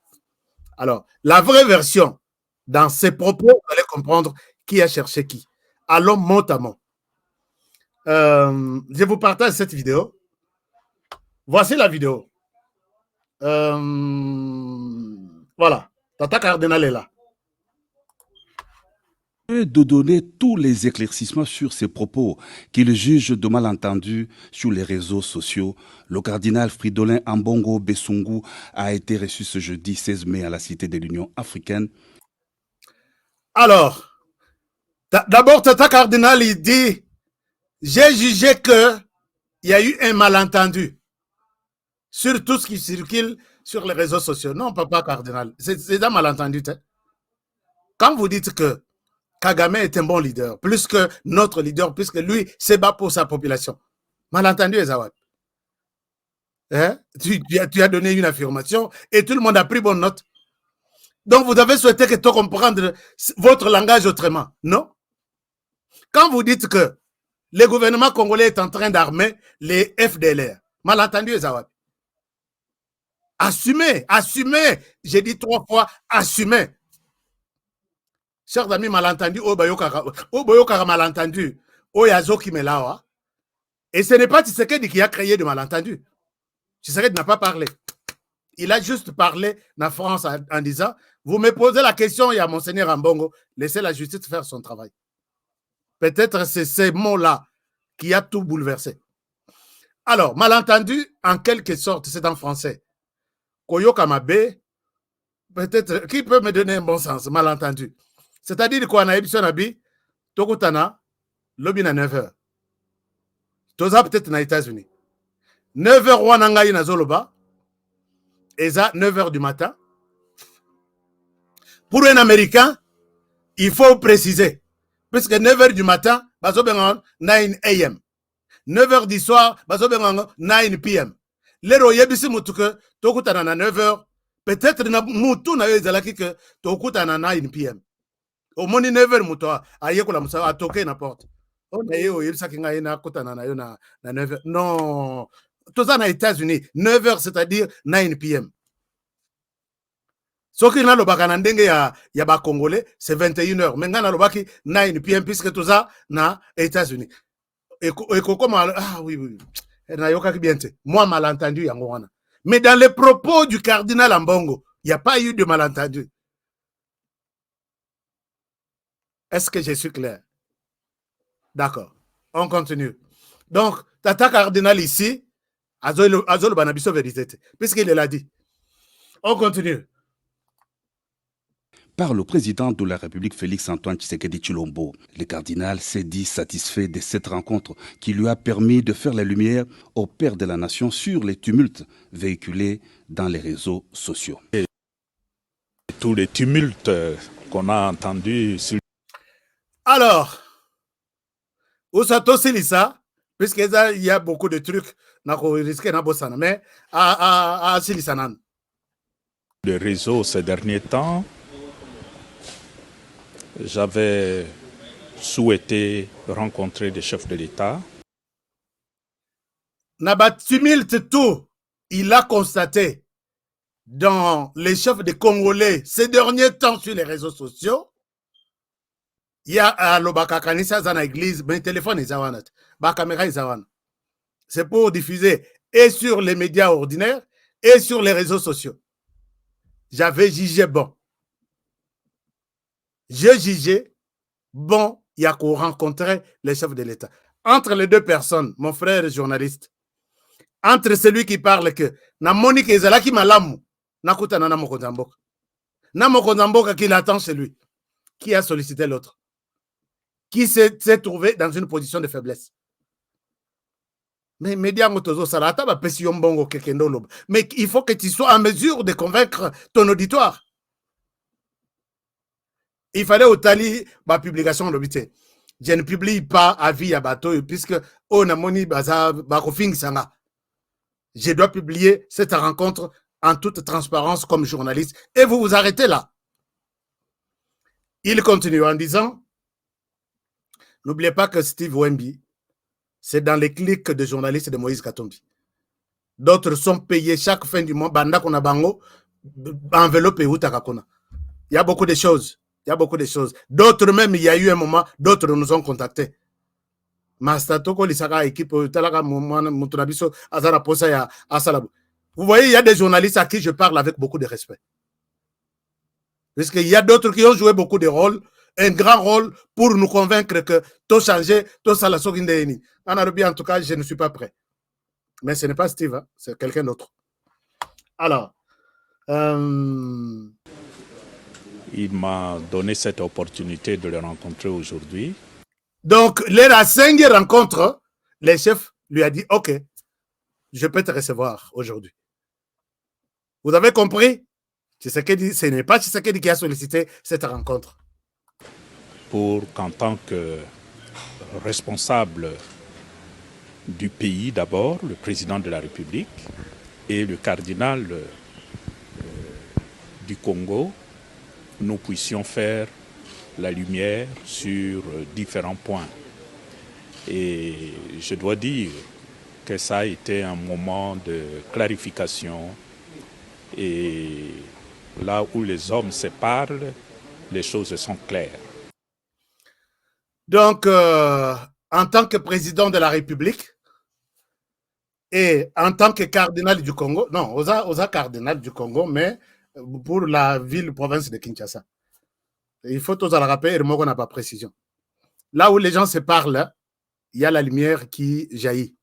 Alors, la vraie version, dans ces propos, vous allez comprendre qui a cherché qui. Allons mot à mot. Je vous partage cette vidéo. Voici la vidéo. Voilà, Tata Cardinal est là.
De donner tous les éclaircissements sur ces propos qu'il juge de malentendus sur les réseaux sociaux. Le cardinal Fridolin Ambongo Bessungu a été reçu ce jeudi 16 mai à la Cité de l'Union africaine.
Alors, d'abord, Tata Cardinal, il dit, j'ai jugé qu'il y a eu un malentendu sur tout ce qui circule sur les réseaux sociaux. Non, papa Cardinal, c'est un malentendu. Quand vous dites que Kagame est un bon leader, plus que notre leader, puisque lui se bat pour sa population, malentendu, Ezawad. Hein? Tu as donné une affirmation et tout le monde a pris bonne note. Donc vous avez souhaité que tu comprennes votre langage autrement. Non? Quand vous dites que le gouvernement congolais est en train d'armer les FDLR, malentendu, Ezawad. Assumez, assumez. J'ai dit 3 fois, assumez. Chers amis, malentendu, Oboyoka malentendu, Oyazo Kimelawa. Et ce n'est pas Tshisekedi qui a créé de malentendu. Tshisekedi n'a pas parlé. Il a juste parlé en France en disant, vous me posez la question, il y a Monseigneur Ambongo, laissez la justice faire son travail. Peut-être c'est ces mots-là qui a tout bouleversé. Alors, malentendu, en quelque sorte, c'est en français. Koyo Kamabe, peut-être, qui peut me donner un bon sens, malentendu? C'est-à-dire quoi, na émission Nabi, Tokutana, lobby à 9h. Toza peut-être aux États-Unis. 9h, Wanangaï na Zoloba, et ça, 9h du matin. Pour un Américain, il faut préciser. Puisque 9h du matin, 9 a.m. 9h du soir, 9 p.m. Lero yebisi mutuke, tokutana na 9h. Peut-être na mutu na yezalaki que tokutana na 9 p.m. Au moins 9h mutoa, ayekula musa, a toqué n'importe. On a eu yebisa kinga na kutana na yo na 9h. Non. Tout ça aux États-Unis, 9h, c'est-à-dire 9 p.m. Ce qui est lobaka na ndenge ya ba Congolais, c'est 21h. Mais ngana lobaki 9 p.m. puisque tout ça na États-Unis. Et comment ah oui oui. Na yoka bien te. Moi malentendu yango wana. Mais dans les propos du cardinal Ambongo, il n'y a pas eu de malentendu. Est-ce que je suis clair? D'accord. On continue. Donc, tata cardinal ici, Azol Banabiso vérité, puisqu'il l'a dit. On continue.
Par le président de la République Félix-Antoine Tshisekedi Tshilombo. Le cardinal s'est dit satisfait de cette rencontre qui lui a permis de faire la lumière au père de la nation sur les tumultes véhiculés dans les réseaux sociaux.
Et tous les tumultes qu'on a entendus sur...
Alors, Osato Silissa, puisqu'il y a beaucoup de trucs, mais à Silissanan.
Les réseaux ces derniers temps, j'avais souhaité rencontrer des chefs de l'État.
Nabat tumulte tout, il a constaté dans les chefs des Congolais ces derniers temps sur les réseaux sociaux. Il y a l'Obaka Kanisa dans l'église, mais le téléphone est zawanat, la caméra est zawanat. C'est pour diffuser et sur les médias ordinaires et sur les réseaux sociaux. J'avais jugé bon. J'ai jugé, bon, il y a qu'on rencontrait les chefs de l'État. Entre les deux personnes, mon frère journaliste, entre celui qui parle que na Monique Ezalaki Malamu, Nakuta Nana Mokozamboka. Namokozamboka qui l'attend chez lui. Qui a sollicité l'autre? Qui s'est trouvé dans une position de faiblesse? Mais média motozo salata ba pesi yombongo kekendo loba. Mais il faut que tu sois en mesure de convaincre ton auditoire. Il fallait au tali ma publication l'obité. Je ne publie pas avis à bateau puisque on a moni baza bakofing sanga. Je dois publier cette rencontre en toute transparence comme journaliste et vous vous arrêtez là. Il continue en disant, n'oubliez pas que Steve Wemby, c'est dans les clics de journalistes de Moïse Katumbi. D'autres sont payés chaque fin du mois. Banda kona bango, enveloppe et utakakona. Il y a beaucoup de choses. Il y a beaucoup de choses. D'autres même, il y a eu un moment, d'autres nous ont contactés. Mastatoko lisaka équipe talaka mutunabiso azara posa ya asalabu. Vous voyez, il y a des journalistes à qui je parle avec beaucoup de respect. Parce qu'il y a d'autres qui ont joué beaucoup de rôles, un grand rôle pour nous convaincre que tout changer, tout ça la sogindéni. En Arabie, en tout cas, je ne suis pas prêt. Mais ce n'est pas Steve, hein, c'est quelqu'un d'autre. Alors,
il m'a donné cette opportunité de le rencontrer aujourd'hui.
Donc, la cinquième rencontre, le chef lui a dit, OK, je peux te recevoir aujourd'hui. Vous avez compris? Ce n'est pas Tshisekedi qui a sollicité cette rencontre.
Pour qu'en tant que responsable du pays d'abord, le président de la République et le cardinal du Congo, nous puissions faire la lumière sur différents points. Et je dois dire que ça a été un moment de clarification et là où les hommes se parlent, les choses sont claires.
Donc, en tant que président de la République Et en tant que cardinal du Congo, non, aux cardinal du Congo, mais pour la ville-province de Kinshasa. Il faut tous le rappeler, et on n'a pas précision. Là où les gens se parlent, il y a la lumière qui jaillit.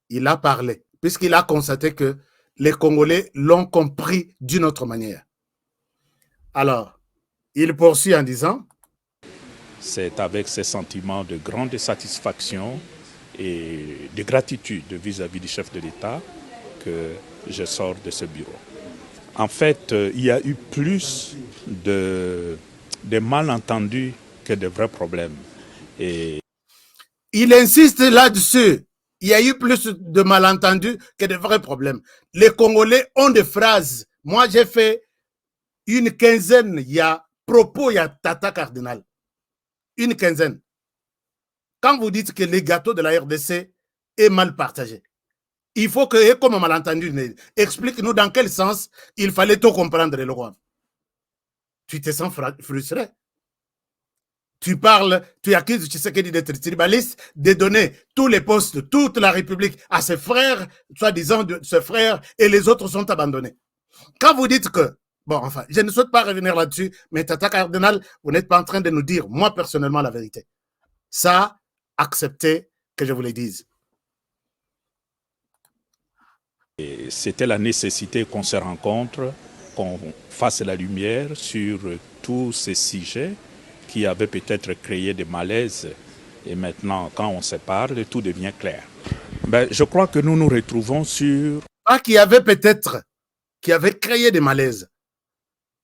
Il a parlé, puisqu'il a constaté que les Congolais l'ont compris d'une autre manière. Alors, il poursuit en disant:
c'est avec ces sentiments de grande satisfaction et de gratitude vis-à-vis du chef de l'État que je sors de ce bureau. En fait, il y a eu plus de malentendus que de vrais problèmes. Et
il insiste là-dessus. Il y a eu plus de malentendus que de vrais problèmes. Les Congolais ont des phrases. Moi, j'ai fait une quinzaine, il y a propos, il y a Tata Cardinal. Une quinzaine. Quand vous dites que les gâteaux de la RDC est mal partagé, il faut que, comme un malentendu, explique-nous dans quel sens il fallait tout comprendre, le roi. Tu te sens frustré. Tu parles, tu accuses Tshisekedi d'être tribaliste, de donner tous les postes, toute la République à ses frères, soi-disant de ses frères, et les autres sont abandonnés. Quand vous dites que, bon, enfin, je ne souhaite pas revenir là-dessus, mais Tata Cardinal, vous n'êtes pas en train de nous dire, moi personnellement, la vérité. Ça, acceptez que je vous le dise.
C'était la nécessité qu'on se rencontre, qu'on fasse la lumière sur tous ces sujets qui avaient peut-être créé des malaises. Et maintenant, quand on se parle, tout devient clair. Ben, je crois que nous nous retrouvons sur...
Pas qu'il y avait peut-être, qui avait créé des malaises.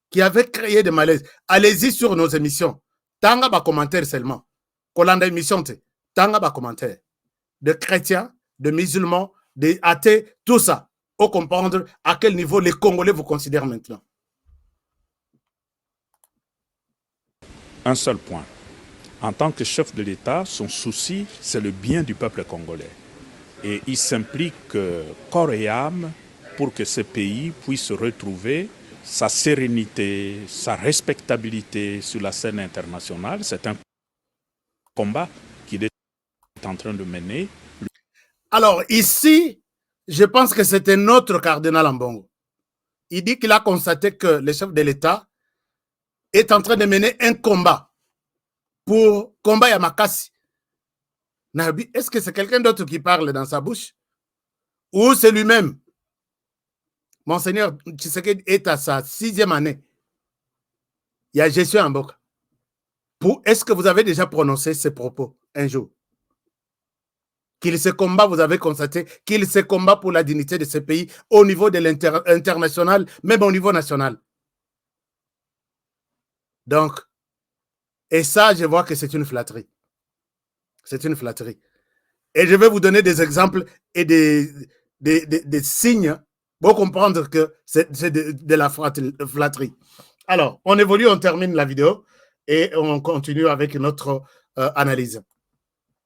Qui avait créé des malaises. Allez-y sur nos émissions. Tanga ba commentaire seulement. Kolanda émission, tanga ba commentaire. De chrétiens, de musulmans, des athées, tout ça. Pour comprendre à quel niveau les Congolais vous considèrent maintenant.
Un seul point. En tant que chef de l'État, son souci, c'est le bien du peuple congolais. Et il s'implique corps et âme pour que ce pays puisse retrouver sa sérénité, sa respectabilité sur la scène internationale. C'est un combat qu'il est en train de mener.
Alors ici, je pense que c'est un autre cardinal Ambongo. Il dit qu'il a constaté que le chef de l'État est en train de mener un combat pour combat Yamakasi. Nabi, est-ce que c'est quelqu'un d'autre qui parle dans sa bouche? Ou c'est lui-même? Monseigneur Tshisekedi est à sa 6e année. Il y a Jésus en Mboka. Est-ce que vous avez déjà prononcé ces propos un jour? Qu'il se combat, vous avez constaté, qu'il se combat pour la dignité de ce pays au niveau de l'international, même au niveau national. Donc, et ça, je vois que c'est une flatterie. C'est une flatterie. Et je vais vous donner des exemples et des signes pour comprendre que c'est de la flatterie. Alors, on évolue, on termine la vidéo et on continue avec notre analyse.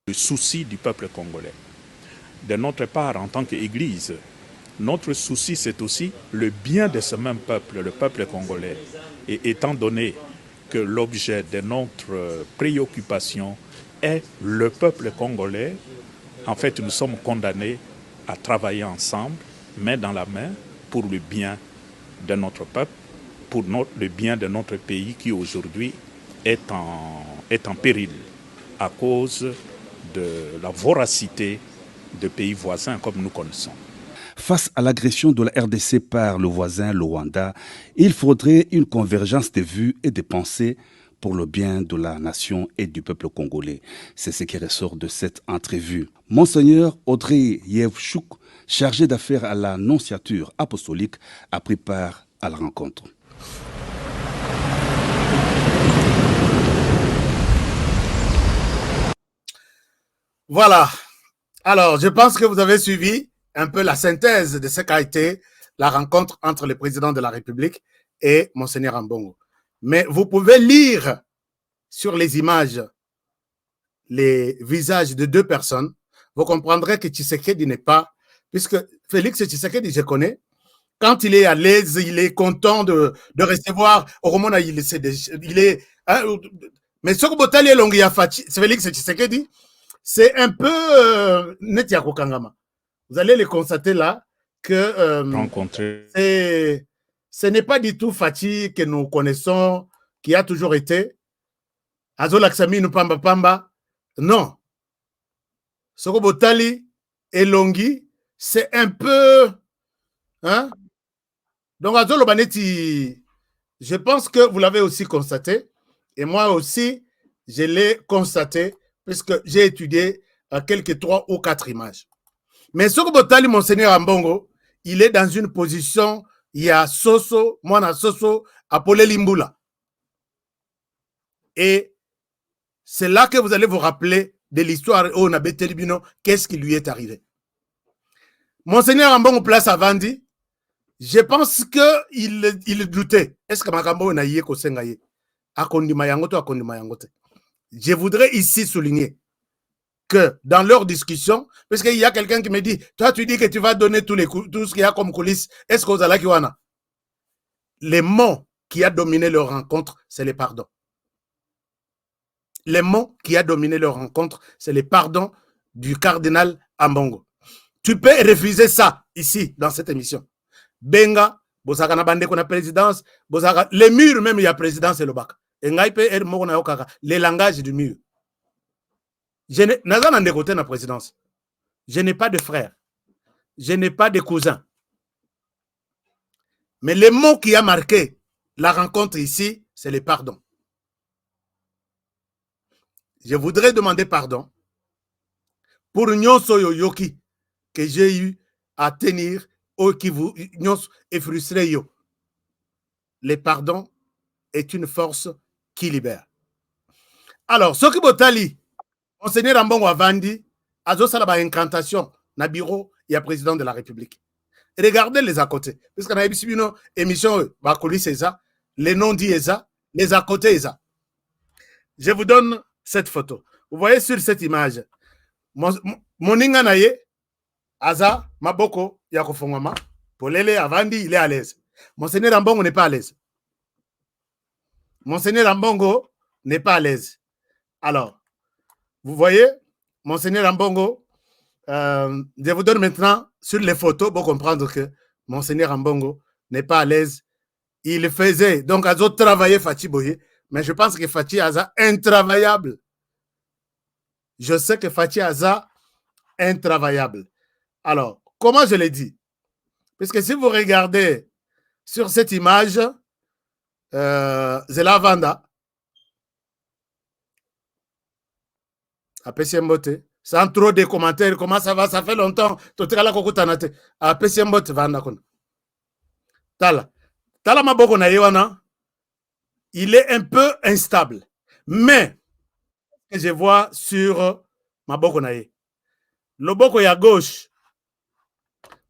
Le souci du peuple congolais. De notre part, en tant qu'Église, notre souci, c'est aussi le bien de ce même peuple, le peuple congolais. Et étant donné que l'objet de notre préoccupation est le peuple congolais, en fait, nous sommes condamnés à travailler ensemble, main dans la main, pour le bien de notre peuple, pour le bien de notre pays qui aujourd'hui est en péril à cause de la voracité de pays voisins comme nous connaissons.
Face à l'agression de la RDC par le voisin, le Rwanda, il faudrait une convergence de vues et de pensées pour le bien de la nation et du peuple congolais. C'est ce qui ressort de cette entrevue. Monseigneur Audrey Yevchouk, chargé d'affaires à la nonciature apostolique, a pris part à la rencontre.
Voilà. Alors, je pense que vous avez suivi un peu la synthèse de ce qu'a été la rencontre entre le président de la République et Monseigneur Ambongo. Mais vous pouvez lire sur les images les visages de deux personnes. Vous comprendrez que Tshisekedi n'est pas... Puisque Félix Tshisekedi, je connais, quand il est à l'aise, il est content de recevoir. Au Romana, il est... Hein, mais ce que Félix Tshisekedi, c'est un peu Netiako Kangama. Vous allez le constater là que
rencontrer.
ce n'est pas du tout Fachi que nous connaissons, qui a toujours été. Azola Ksami nous pamba pamba. Non. Soko Botali et Longi, c'est un peu. Hein? Donc, Azolo Baneti, je pense que vous l'avez aussi constaté. Et moi aussi, je l'ai constaté, puisque j'ai étudié quelques 3 ou 4 images. Mais Soko Botali, Monseigneur Ambongo, il est dans une position, il y a Soso, Mwana Soso, Apolé Limbula. Et c'est là que vous allez vous rappeler de l'histoire où on a Betelibino, qu'est-ce qui lui est arrivé. Monseigneur Ambongo place à Vandi, je pense qu'il doutait. Est-ce que Makambo na yé ko sengaye? Akondima yangoto, akondima yangote. Je voudrais ici souligner que dans leur discussion, parce qu'il y a quelqu'un qui me dit, toi tu dis que tu vas donner tout ce qu'il y a comme coulisses, est-ce que vous allez kiwana? Les mots qui a dominé leur rencontre, c'est les pardons. Les mots qui a dominé leur rencontre, c'est les pardons du cardinal Ambongo. Tu peux refuser ça ici, dans cette émission. Benga, bosaka na bande kona présidence, bosaka, les murs même, il y a présidence et le bac. Et les langages du mur. Je n'ai pas de frère. Je n'ai pas de cousin. Mais le mot qui a marqué la rencontre ici, c'est le pardon. Je voudrais demander pardon pour Nyonso Yoyoki que j'ai eu à tenir ou qui vous est frustré. Le pardon est une force qui libère. Alors, ce qui Botali, Monseigneur Ambongo Avandi, Azo Salaba incantation, na bureau, il y a président de la République. Regardez les à côté. Parce qu'on a une émission, les noms dits les à côté. Je vous donne cette photo. Vous voyez sur cette image, Moninga Naye, Aza, Maboko, Yakofongama, Polele, Avandi, il est à l'aise. Monseigneur Ambongo n'est pas à l'aise. Monseigneur Ambongo n'est pas à l'aise. Alors, vous voyez, Monseigneur Ambongo, je vous donne maintenant sur les photos pour comprendre que Monseigneur Ambongo n'est pas à l'aise. Il faisait, donc, Azo travaillait Fachi Boye, mais je pense que Fachi Aza intravaillable. Je sais que Fachi Aza intravaillable. Alors, comment je l'ai dit? Parce que si vous regardez sur cette image, Zela Vanda, à Pessimbote, sans trop de commentaires, comment ça va, ça fait longtemps, à Pessimbote, Vanda. Tala Maboko na yewana, il est un peu instable. Mais, que je vois sur Maboko na ye, le boko ya gauche,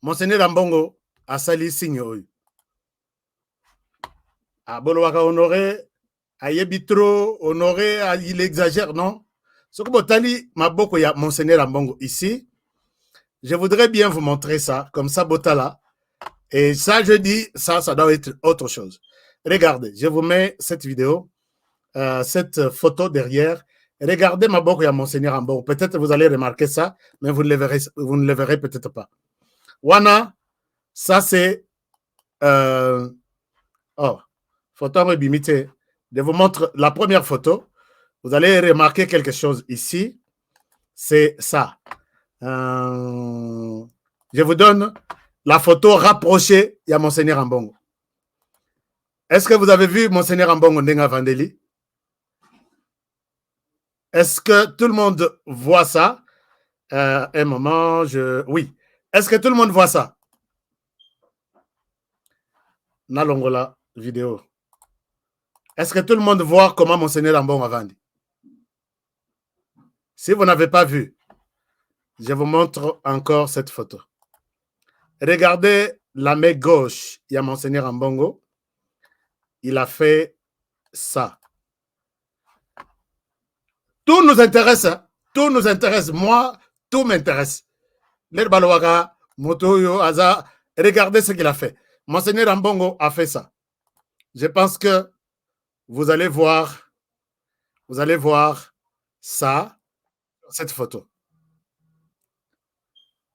Monseigneur Ambongo a sali signe. Abolowaka honoré, ayebi trop, honoré, il exagère, non? Ce que Botali Maboko ya Monseigneur Ambongo ici, je voudrais bien vous montrer ça, comme ça, Botala. Et ça, je dis, ça doit être autre chose. Regardez, je vous mets cette vidéo, cette photo derrière. Regardez Maboko ya Monseigneur Ambongo. Peut-être vous allez remarquer ça, mais vous ne le verrez peut-être pas. Wana, ça c'est... photo rebimité. Je vous montre la première photo. Vous allez remarquer quelque chose ici. C'est ça. Je vous donne la photo rapprochée. Il y a Monseigneur Ambongo. Est-ce que vous avez vu Monseigneur Ambongo Ndenga Vandeli? Est-ce que tout le monde voit ça? Un moment, oui. Est-ce que tout le monde voit ça? Nalongola vidéo. Est-ce que tout le monde voit comment Monseigneur Ambongo a vendu? Si vous n'avez pas vu, je vous montre encore cette photo. Regardez la main gauche. Il y a Monseigneur Ambongo. Il a fait ça. Tout nous intéresse. Hein? Tout nous intéresse. Moi, tout m'intéresse. Regardez ce qu'il a fait. Monseigneur Ambongo a fait ça. Je pense que vous allez voir ça, cette photo.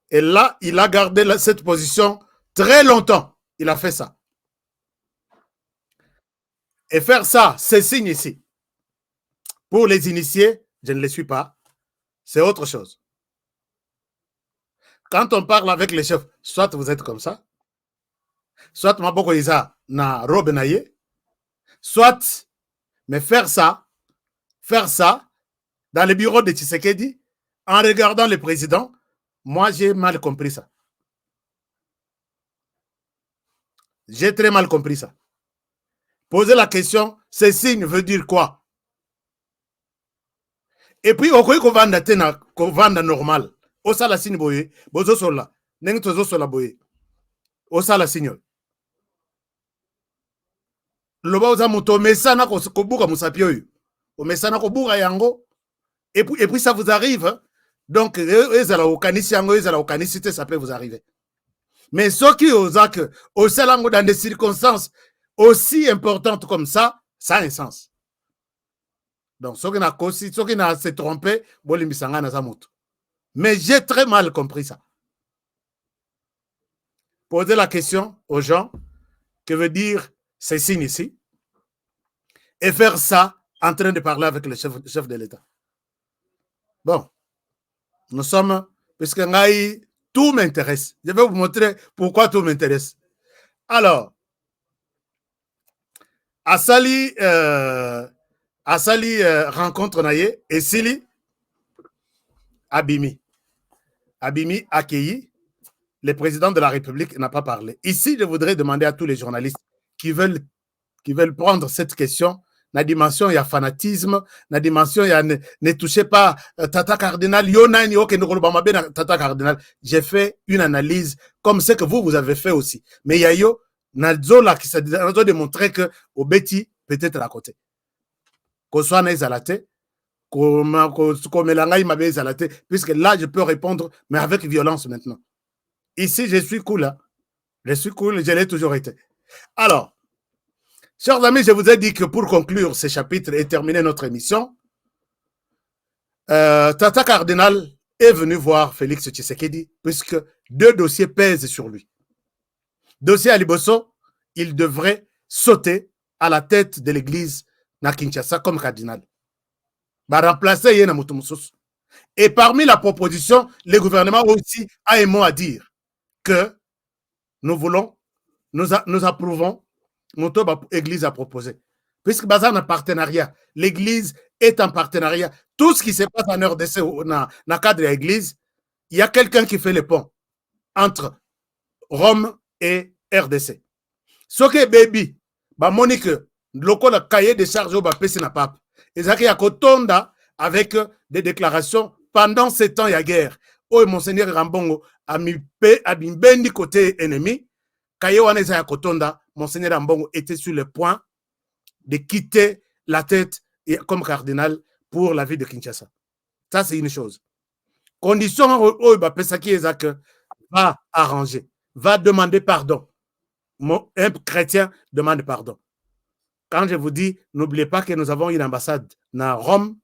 Et là, il a gardé cette position très longtemps. Il a fait ça. Et faire ça, c'est signe ici. Pour les initiés, je ne les suis pas. C'est autre chose. Quand on parle avec les chefs, soit vous êtes comme ça, soit Maboko Isa na robe naye, soit, mais faire ça dans le bureau de Tshisekedi, en regardant le président, moi j'ai mal compris ça. J'ai très mal compris ça. Poser la question, ce signe veut dire quoi? Et puis, au koy ko vanda tena, ko vanda normal. O sala signe boye, bozo sola, neng tozo sola boye. O sala signe. Loba oza moto mesana ko buka musapio yo. O mesana ko buka yango. Et puis ça vous arrive. Hein? Donc, ezala okanisi yango, ezala okanisite, ça peut vous arriver. Mais ce qui osa que, au salango dans des circonstances aussi importantes comme ça a un sens. Donc, ce qui n'a se trompé, mais j'ai très mal compris ça. Poser la question aux gens, que veut dire ces signes ici, et faire ça en train de parler avec le chef de l'État. Bon, nous sommes, puisque tout m'intéresse. Je vais vous montrer pourquoi tout m'intéresse. Alors, Asali rencontre Naye et Sili Abimi. Abimi accueilli. Le président de la République n'a pas parlé. Ici, je voudrais demander à tous les journalistes qui veulent prendre cette question, la dimension, il y a fanatisme, la dimension, il y a ne touchez pas Tata Cardinal, Tata Cardinal. J'ai fait une analyse comme ce que vous avez fait aussi. Mais il y a yo, Nazola qui s'est démontré que au Betty peut-être à côté. Qu'on soit naïsalate, puisque là, je peux répondre, mais avec violence maintenant. Ici, je suis cool. Hein? Je suis cool, je l'ai toujours été. Alors, chers amis, je vous ai dit que pour conclure ce chapitre et terminer notre émission, Tata Cardinal est venu voir Félix Tshisekedi, puisque 2 dossiers pèsent sur lui. Dossier à Liboso, il devrait sauter à la tête de l'église na Kinshasa comme cardinal. Va remplacer Yena Moutoumoussous. Et parmi la proposition, le gouvernement aussi a un mot à dire que nous approuvons l'église a proposé. Puisque Bazar a un partenariat, l'église est en partenariat. Tout ce qui se passe en RDC, dans le cadre de l'église, il y a quelqu'un qui fait le pont entre Rome et RDC. Ce que baby, Monique, le cahier de charges au PC n'a pas. Et ça qui a kotonda avec des déclarations pendant ces temps il y a guerre. Oh, Monseigneur Rambongo a mis Abimbendi côté ennemi. Cahier Waneza ya kotonda, Monseigneur Rambongo était sur le point de quitter la tête comme cardinal pour la ville de Kinshasa. Ça, c'est une chose. Condition où Pesaki Ezak va arranger, va demander pardon. Un chrétien demande pardon. Quand je vous dis, n'oubliez pas que nous avons une ambassade à Rome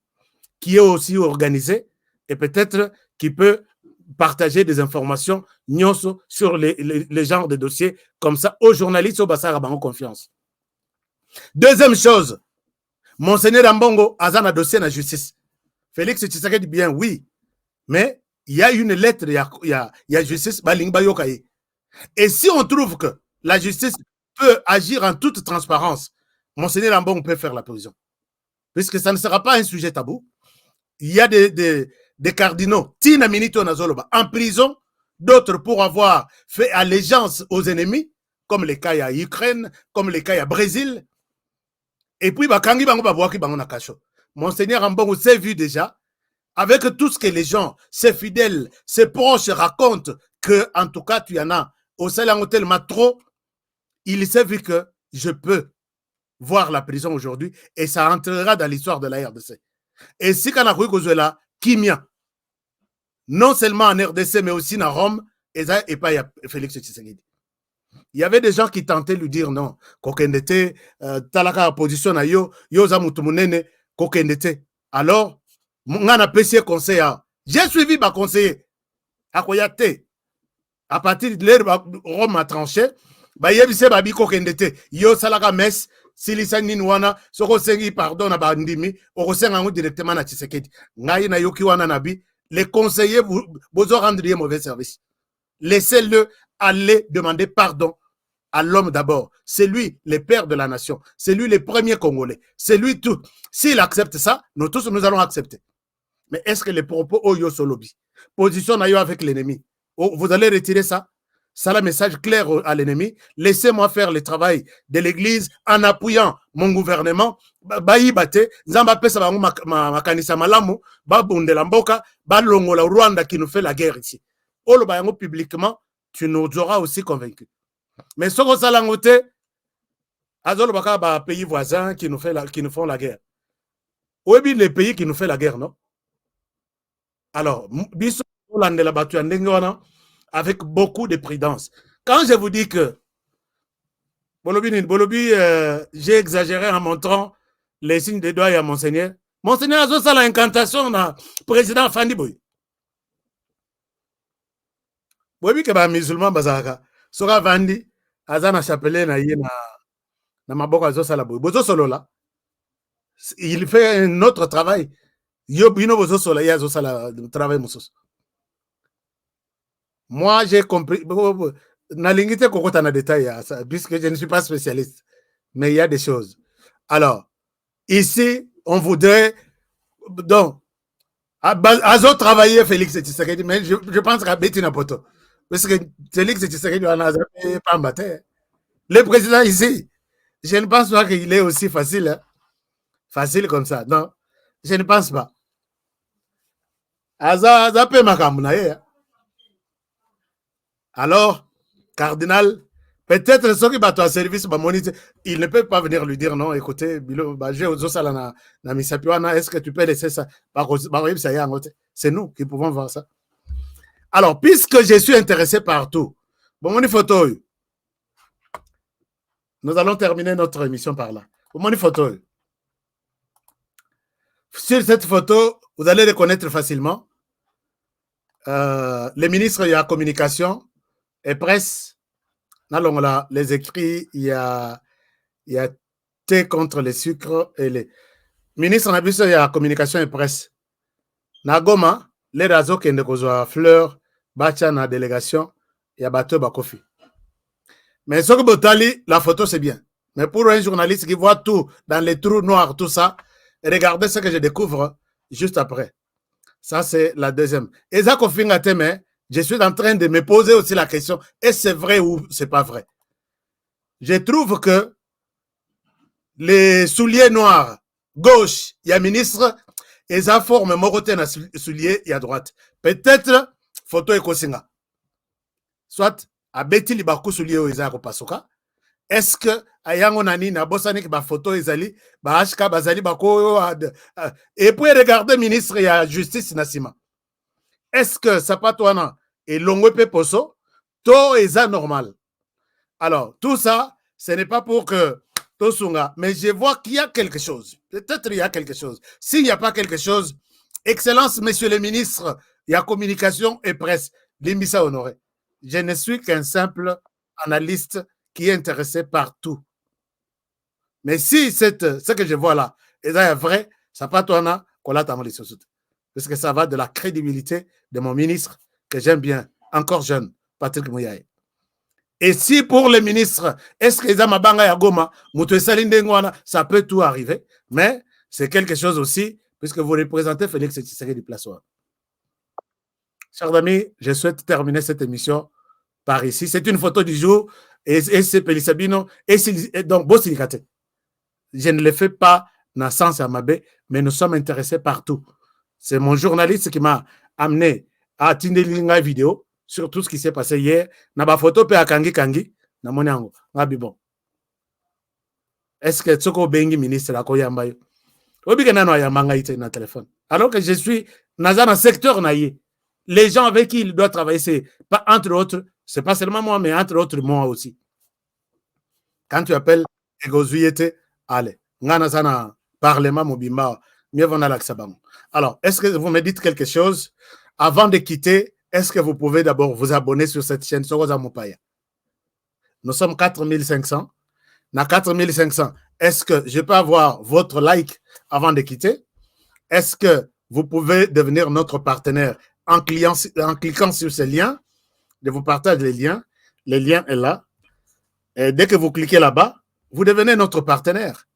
qui est aussi organisée et peut-être qui peut partager des informations sur les genres de dossiers comme ça aux journalistes au Bassar Abango confiance. Deuxième chose, Monseigneur Ambongo a un dossier de la justice. Félix Tshisekedi dit bien oui, mais il y a une lettre, il y a justice, et si on trouve que la justice peut agir en toute transparence, Monseigneur Ambongo peut faire la prison. Puisque ça ne sera pas un sujet tabou. Il y a des cardinaux, Tina Minito Nazoloba, en prison, d'autres pour avoir fait allégeance aux ennemis, comme les cas à Ukraine, comme les cas à Brésil. Et puis, Monseigneur Ambongo s'est vu déjà, avec tout ce que les gens, ses fidèles, ses proches racontent, que, en tout cas, tu y en as, au Salang tellement trop, il s'est vu que je peux voir la prison aujourd'hui et ça entrera dans l'histoire de la RDC. Et si quand on a là, Kimia, non seulement en RDC, mais aussi dans Rome, et pas Félix Tshisekedi. Il y avait des gens qui tentaient de lui dire non, Kokendete, Talaka opposition à yo, Yoza Moutumunene, Kokendete. Alors, on a apprécié conseil. J'ai suivi ma conseiller. Akoyate, À partir de l'heure, Rome a tranché. Yebise babiko kendete. Yo salaka mes. Silisa ninwana. Soko sengi pardon na bandimi. Orosenga ngu directement na Tshisekedi. Ngai na yoki wana nabi. Les conseillers, vous rendre un mauvais service. Laissez-le aller demander pardon à l'homme d'abord. C'est lui le père de la nation. C'est lui le premier Congolais. C'est lui tout. S'il accepte ça, nous tous, nous allons accepter. Mais est-ce que les propos Oyo Solobi, position Nayo avec l'ennemi, vous allez retirer ça? Ça, le message clair à l'ennemi. Laissez-moi faire le travail de l'Église en appuyant mon gouvernement. Baïbate, Zamba pesa bango makanisa malamu, babundela mboka, balongola Rwanda qui nous fait la guerre ici. Olo bayango publiquement, tu nous auras aussi convaincus. Mais ce que ça l'a noté, azolo baka ba pays voisins qui nous font la guerre. Où est les pays qui nous font la guerre, non? Alors, biso landela batu andengwana avec beaucoup de prudence. Quand je vous dis que Bolobi, j'ai exagéré en montrant les signes de doigts à Monseigneur. Monseigneur a fait l'incantation na président Fandi Boy. Boy que ba musulman bazaka. Sora Fandi azana chapelet na yé na maboko azo sala boy. Bozo solo là. Il fait un autre travail. Yo bino bozo solo ya azo sala travail musos. Moi j'ai compris Nalingite kokota na détail puisque je ne suis pas spécialiste, mais il y a des choses. Alors, ici, on voudrait donc Azo travailler Félix Tshisekedi, mais je pense qu'à Bettina Poto, parce que Félix Tshisekedi en a pas battu. Le président ici, je ne pense pas qu'il est aussi facile, hein? Facile comme ça. Non, je ne pense pas. Aza pe makamuna. Alors, cardinal, peut-être ceux qui battent à service, il ne peut pas venir lui dire non, écoutez, est-ce que tu peux laisser ça? C'est nous qui pouvons voir ça. Alors, puisque je suis intéressé par tout, photo. Nous allons terminer notre émission par là. Photo. Sur cette photo, vous allez reconnaître facilement les ministres de la communication et presse. Les écrits, il y a thé contre les sucres et les ministres de la communication et presse. Nagoma, les razo qui ont fleurs, bacha na délégation, il y a bateau bakofi. Mais ce que Botali, la photo c'est bien. Mais pour un journaliste qui voit tout dans les trous noirs, tout ça, regardez ce que je découvre juste après. Ça, c'est la deuxième. Et ça, je suis en train de me poser aussi la question, est-ce c'est vrai ou c'est pas vrai? Je trouve que les souliers noirs, gauche, il y a ministre, et ça forme moroté na souliers, il y a droite. Peut-être, photo ekosinga. Soit, à Betty Libakou souliers ou Isako Pasoka. Est-ce que, ayango nani na bosani ba photo ezali, ba hashka bazali bako, et puis regardez ministre, il y a justice nasima. Est-ce que ça pas toi et longue poso to est normal? Alors tout ça, ce n'est pas pour que Tosunga, mais je vois qu'il y a quelque chose. Peut-être il y a quelque chose. S'il n'y a pas quelque chose, Excellence, Monsieur le ministre, il y a communication et presse. Limbisa Honoré. Je ne suis qu'un simple analyste qui est intéressé par tout. Mais si ce que je vois là est vrai, ça pas toi qu'on l'a tamali société. Parce que ça va de la crédibilité de mon ministre, que j'aime bien, encore jeune, Patrick Mouyaye. Et si pour les ministres, est-ce que Zamabanga Yagoma, ça peut tout arriver, mais c'est quelque chose aussi, puisque vous représentez Félix Tshisekedi du Place. Chers amis, je souhaite terminer cette émission par ici. C'est une photo du jour, et c'est Pelisabino, et donc Bosilikate. Je ne le fais pas dans le sens à Mabé, mais nous sommes intéressés partout. C'est mon journaliste qui m'a amené à Tindelinga vidéo sur tout ce qui s'est passé hier. Naba photo pe à Kangi, na moniango. Ngabi bon. Est-ce que Tsoko Bengi ministre la koyambayo? Obi kenano ayambanga ite na téléphone. Alors que je suis dans un secteur naïe. Les gens avec qui il doit travailler, c'est pas entre autres, c'est pas seulement moi, mais entre autres moi aussi. Quand tu appelles Egozuyete, allez. Ngana sana parlement mobimba, mieux vaut l'accès. Alors, est-ce que vous me dites quelque chose avant de quitter est-ce que vous pouvez d'abord vous abonner sur cette chaîne Sokoza Mopaya? Nous sommes 4500. Na 4500, est-ce que je peux avoir votre like avant de quitter? Est-ce que vous pouvez devenir notre partenaire en cliquant sur ces liens? Je vous partage les liens. Le lien est là. Et dès que vous cliquez là-bas, vous devenez notre partenaire.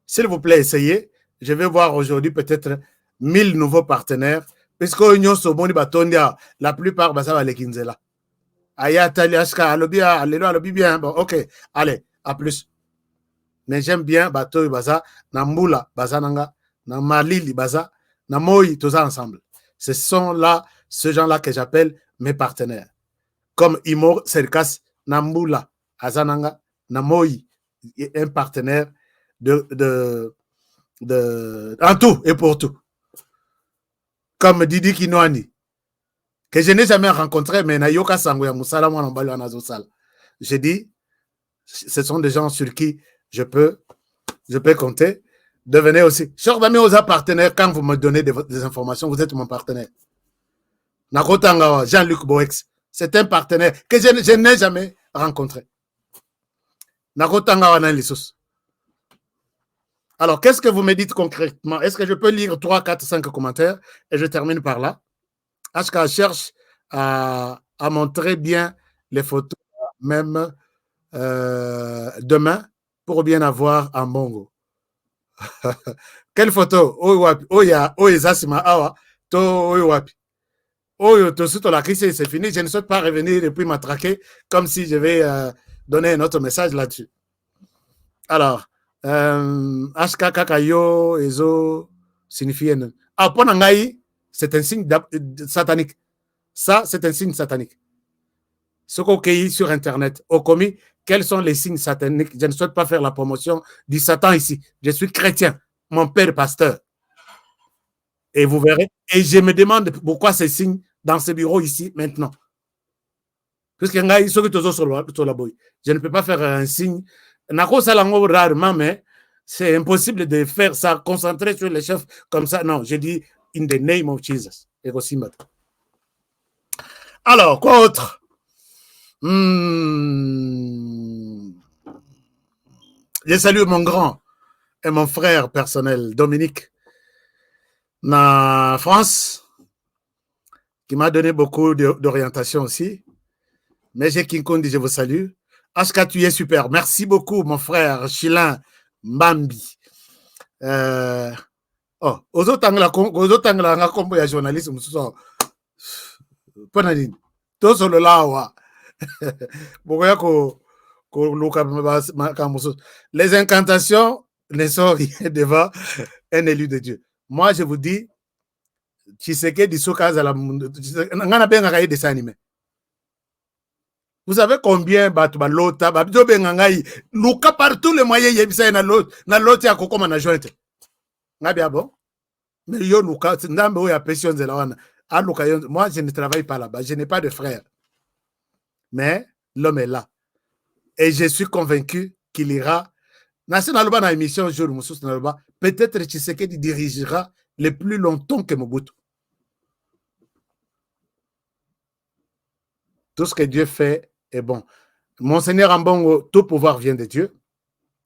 S'il vous plaît, essayez. Je vais voir aujourd'hui peut-être 1000 nouveaux partenaires. Puisque la plupart, ça va les Kinzela. Bien. Bon, ok. Allez, à plus. Mais j'aime bien Batoy Baza, Namboula, Bazananga, Namalili Baza, Namoyi, tous ensemble. Ce sont là, ce gens-là que j'appelle mes partenaires. Comme Imo Serkas, Namboula, Azananga, Namoyi, un partenaire en tout et pour tout. Comme Didi Kinouani, que je n'ai jamais rencontré, mais Nayoka Sangoya Moussala, moi, j'ai dit, ce sont des gens sur qui je peux compter. Devenez aussi. Chers amis, aux partenaires, quand vous me donnez des informations, vous êtes mon partenaire. Nakotanga, Jean-Luc Boex, c'est un partenaire que je n'ai jamais rencontré. Nakotanga, Wanalissus. Alors, qu'est-ce que vous me dites concrètement? Est-ce que je peux lire 3, 4, 5 commentaires? Et je termine par là. HK cherche à montrer bien les photos, même demain, pour bien avoir un bongo. Quelle photo? La crise, c'est fini. Je ne souhaite pas revenir et puis m'attraquer comme si je vais donner un autre message là-dessus. Alors, HK Kakayo, Ezo, signifie. Ah, Ponangaï, c'est un signe satanique. Ça, c'est un signe satanique. Ce qu'on cueille sur Internet, au commis, quels sont les signes sataniques? Je ne souhaite pas faire la promotion du Satan ici. Je suis chrétien. Mon père est pasteur. Et vous verrez. Et je me demande pourquoi ces signes dans ce bureau ici maintenant. Puisque je ne peux pas faire un signe. Rarement, mais c'est impossible de faire ça, concentrer sur les chefs comme ça. Non, je dis in the name of Jesus. Alors, quoi autre? Je salue mon grand et mon frère personnel, Dominique, na France, qui m'a donné beaucoup d'orientation aussi. Mais j'ai Kinkondi, je vous salue. Aska, tu es super. Merci beaucoup, mon frère Chilin Mbambi. Aux autres angles, comme il y a journaliste, tout sur le lawa. Les incantations ne sont rien devant un élu de Dieu. Moi, je vous dis, Tshisekedi Soukaza la dessin animé. Vous savez combien Batoubalota, Babdo Bengangaï, Luka partout les moyens, Yebisa na l'autre ya Koko na jointe. Ngabia bon? Mais yo Luka, Ndambe ya pression de la wana. Moi, je ne travaille pas là-bas, je n'ai pas de frère. Mais l'homme est là. Et je suis convaincu qu'il ira. National na émission jour peut-être Tshisekedi dirigera le plus longtemps que Mobutu. Tout ce que Dieu fait est bon. Monseigneur Ambongo, tout pouvoir vient de Dieu.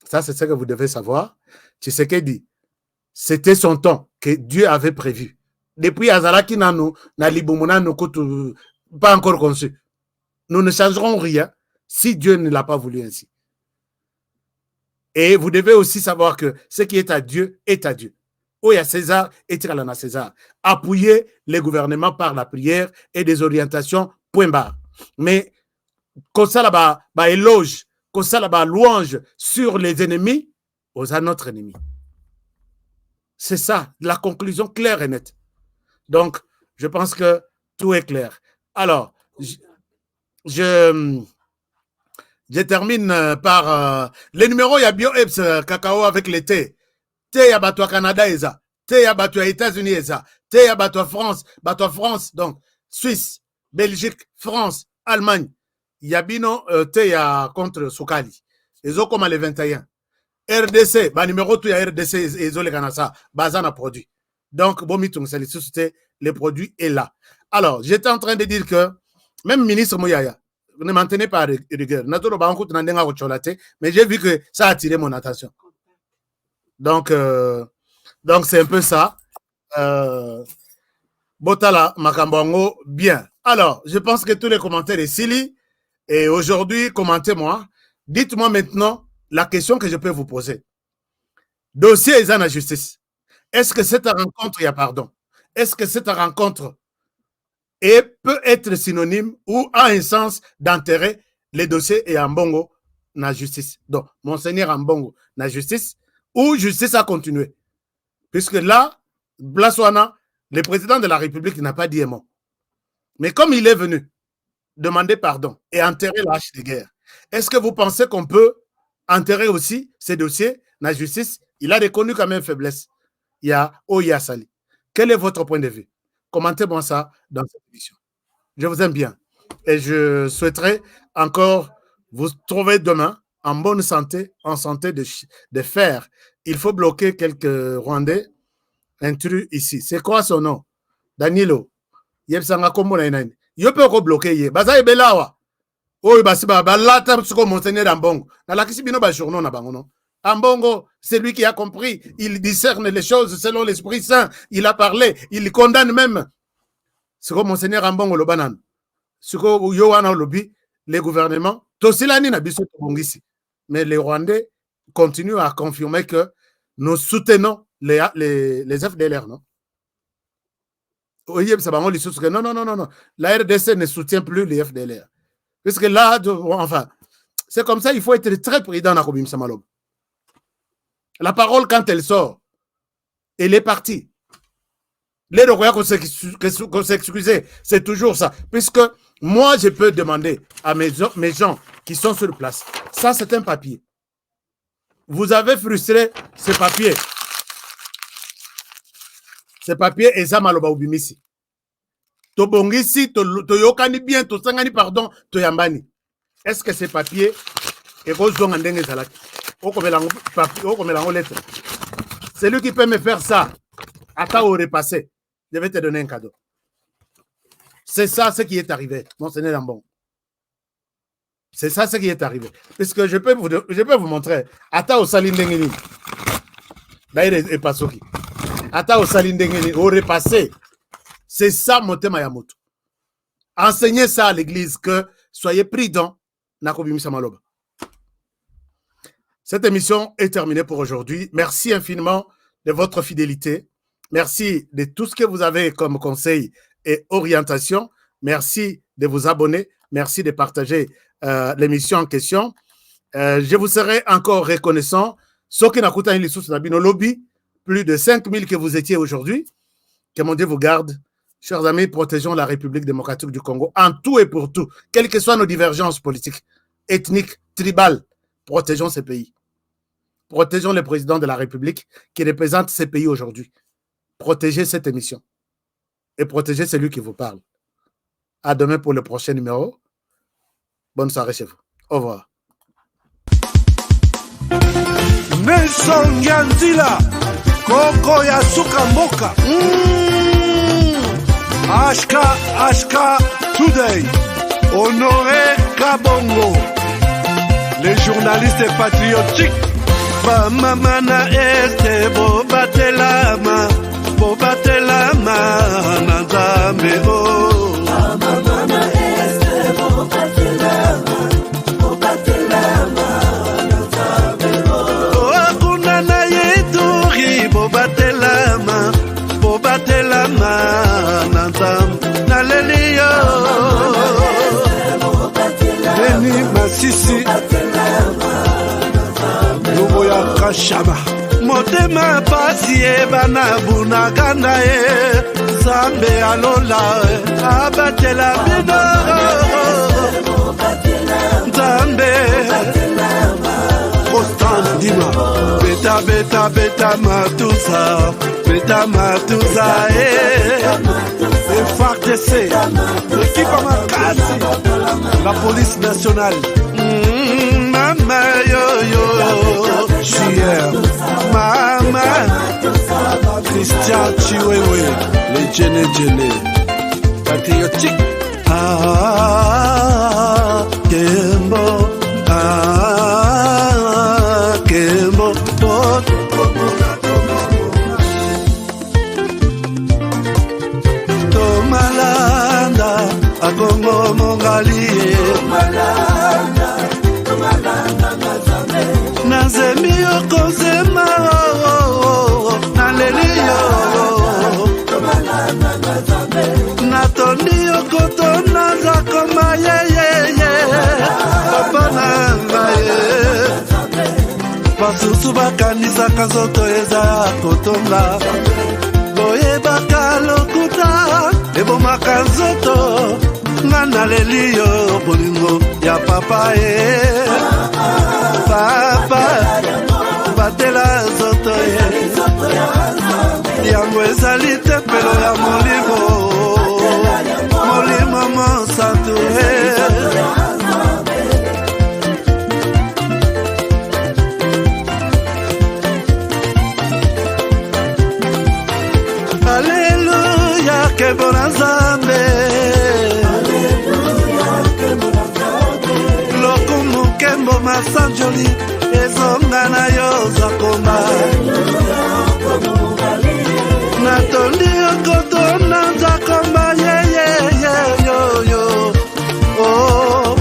Ça, c'est ce que vous devez savoir. Tshisekedi, c'était son temps que Dieu avait prévu. Depuis Azalaki Nano, Nalibumuna Nokotu, pas encore conçu. Nous ne changerons rien si Dieu ne l'a pas voulu ainsi. Et vous devez aussi savoir que ce qui est à Dieu est à Dieu. Oh, il y a César et Tiralana César. Appuyer les gouvernements par la prière et des orientations, point barre. Mais, comme ça là-bas, éloge, comme ça là-bas, louange sur les ennemis, aux notre ennemi. C'est ça, la conclusion claire et nette. Donc, je pense que tout est clair. Alors, je termine par les numéros, il y a BioEps Cacao avec les T. T, il y a Bateau Canada, T, il y a Bateau États-Unis, T, il y a Bateau France, donc Suisse, Belgique, France, Allemagne. Il y a Bino, T, il y a contre Soukali. Ils ont comme les 21. RDC, numéro tout, il y a RDC, ils ont les Ganassa, Bazana produit. Donc, Bomitung, c'est les sociétés, les produits est là. Alors, j'étais en train de dire que même ministre Mouyaya ne maintenait pas rigueur. Mais j'ai vu que ça a attiré mon attention. Donc c'est un peu ça. Botala Makambongo, bien. Alors, je pense que tous les commentaires ici, et aujourd'hui, commentez-moi. Dites-moi maintenant la question que je peux vous poser. Dossier est en la justice. Est-ce que cette rencontre, il y a pardon? Est-ce que cette rencontre peut être synonyme ou a un sens d'intérêt les dossiers et en bongo na justice? Donc, Monseigneur en bongo na justice ou justice a continué? Puisque là, Blaswana, le président de la République n'a pas dit un mot. Mais comme il est venu demander pardon et enterrer la hache de guerre, est-ce que vous pensez qu'on peut enterrer aussi ces dossiers na justice? Il a reconnu quand même faiblesse. Il y a Oya Sali. Quel est votre point de vue? Commentez-moi ça dans cette émission. Je vous aime bien. Et je souhaiterais encore vous trouver demain en bonne santé, en santé de fer. Il faut bloquer quelques Rwandais intrus ici. C'est quoi son nom? Danilo. Yebsanga kombo na inani. Yo peut bloquer ye. Baza ebelawa. Oyo basiba balata suko Monseigneur Ambongo. Na la kisi bino ba journaux na bango non. Ambongo, c'est lui qui a compris. Il discerne les choses selon l'Esprit Saint. Il a parlé. Il condamne même. C'est comme Monseigneur Ambongo le banan. C'est comme Yohana Lobi, les gouvernements. Tosilani n'a biso tobongisi. Mais les Rwandais continuent à confirmer que nous soutenons les FDLR, non? Non. La RDC ne soutient plus les FDLR. Parce que là, enfin, c'est comme ça, il faut être très prudent dans Kobim Samalob. La parole, quand elle sort, elle est partie. Les Royaux qu'on s'excuser, c'est toujours ça. Puisque moi, je peux demander à mes gens qui sont sur place, ça, c'est un papier. Vous avez frustré ce papier. Ce papier est Zamaloba Ubimisi. Tobongisi, Toyokani bien, Tosangani pardon, Toyambani. Est-ce que ce papier est Rosong Andenge Zalaki? C'est lui qui peut me faire ça. Attends au repassé. Je vais te donner un cadeau. C'est ça ce qui est arrivé, Monseigneur Ambongo. C'est ça ce qui est arrivé. Puisque je peux vous montrer. Attends au Salindengeni. D'ailleurs, et Pasoki. Attends au Salindengeni. Au repassé. C'est ça, Motema Yamoto. Enseignez ça à l'église que soyez prudents. Nakobi Misamaloba. Cette émission est terminée pour aujourd'hui. Merci infiniment de votre fidélité. Merci de tout ce que vous avez comme conseil et orientation. Merci de vous abonner. Merci de partager l'émission en question. Je vous serai encore reconnaissant. Plus de 5000 que vous étiez aujourd'hui. Que mon Dieu vous garde. Chers amis, protégeons la République démocratique du Congo en tout et pour tout. Quelles que soient nos divergences politiques, ethniques, tribales, protégeons ces pays. Protégeons le président de la République qui représente ces pays aujourd'hui. Protégez cette émission. Et protégez celui qui vous parle. À demain pour le prochain numéro. Bonne soirée chez vous. Au revoir.
Nelson Yanzila, Koko Yasuka Moka. Ashka Today, Honoré Kabongo, les journalistes patriotiques. Bamamana este bobatelama nazambe o. Bamamana este bobatelama nazambe o. Akuna na yeduri bobatelama nazambe naleliyo. Beni Masisi. Luboya Kashaba Motema pasi bana bunaganda Zambe alola abatela bino Zambe Constant Dima Beta Matusa FARDC l'équipe Amakasi la police nationale Mama yo JR Mama Christian Chiwewe les Djene patriotique. Ah, Kembo, Kembo, Tomalanda, Akongo Mongali, Nazemi Okozema, Nalelio, Natoni Okotona Zakoma, Papa Nangaye, Basusu bakanisa kazoto eza kotonga, Boye bakalokuta, Ebo makazoto, Nana lelio bolingo ya papa Papa batela zoto yango ezali te pelo ya molimo monsantu Alleluia ke bona Nzambe Kembo masanjoli ezonga na yo zakoma Natondi okoto na zakoma yo oh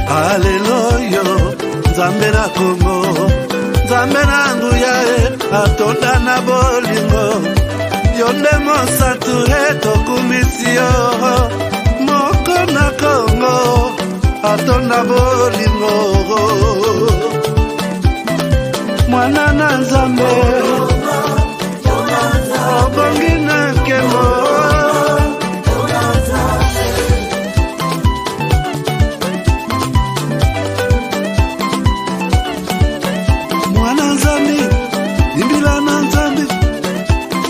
Alleluia Nzambe na Kongo Nzambe na nguya atonda na bolingo Yonde mosatu etokumisio Moko na Kongo atonda bolingo Mwana na Nzambe Obongi na Kembo Mwana Nzambe Imbila na Nzambe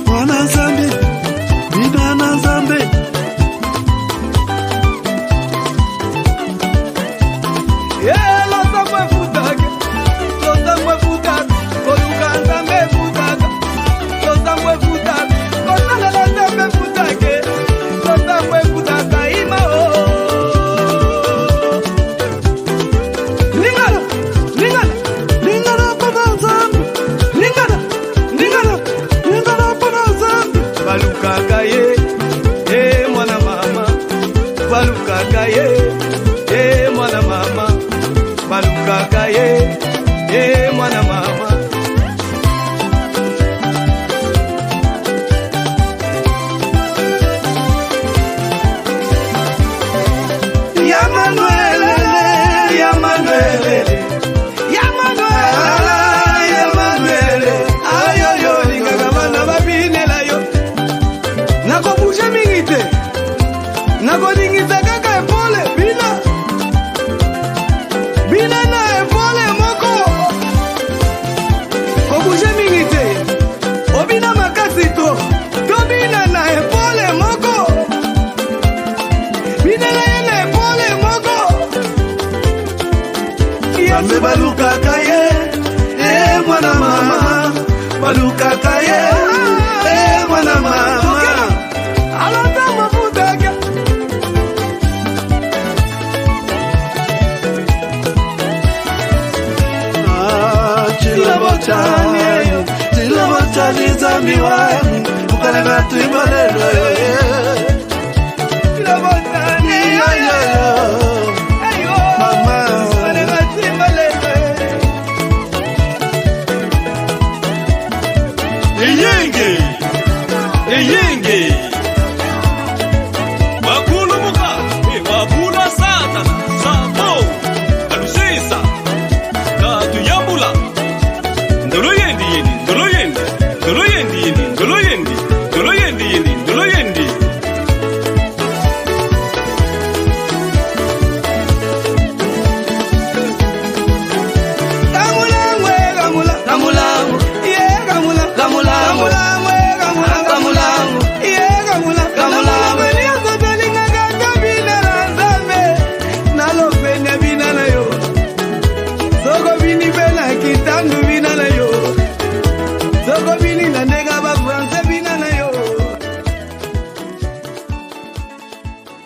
Mwana Nzambe Bina na Nzambe
Lotambwe futake Koluka Nzambe futake Lotambwe futake Kotanga Nzambe futake Lotambwe futaka ima
Lingana pana Nzambe Lingana pana Nzambe
Balukaka ye mwana mama Balukaka ye mwana mama Balukaka ye mwana mama ayoyo lingaka bana babinela yo nakobushe mingi te nakolingisa kaka epole bina na epole moko kobushe mingi te obina makasi to bina na epole moko bina na ye na epole moko
Nzambe balukaka ye mwana mama balukaka ye mwana mama
alota mafutaka
Chilobo chani Nzambi wangu ukalanga tuibolelo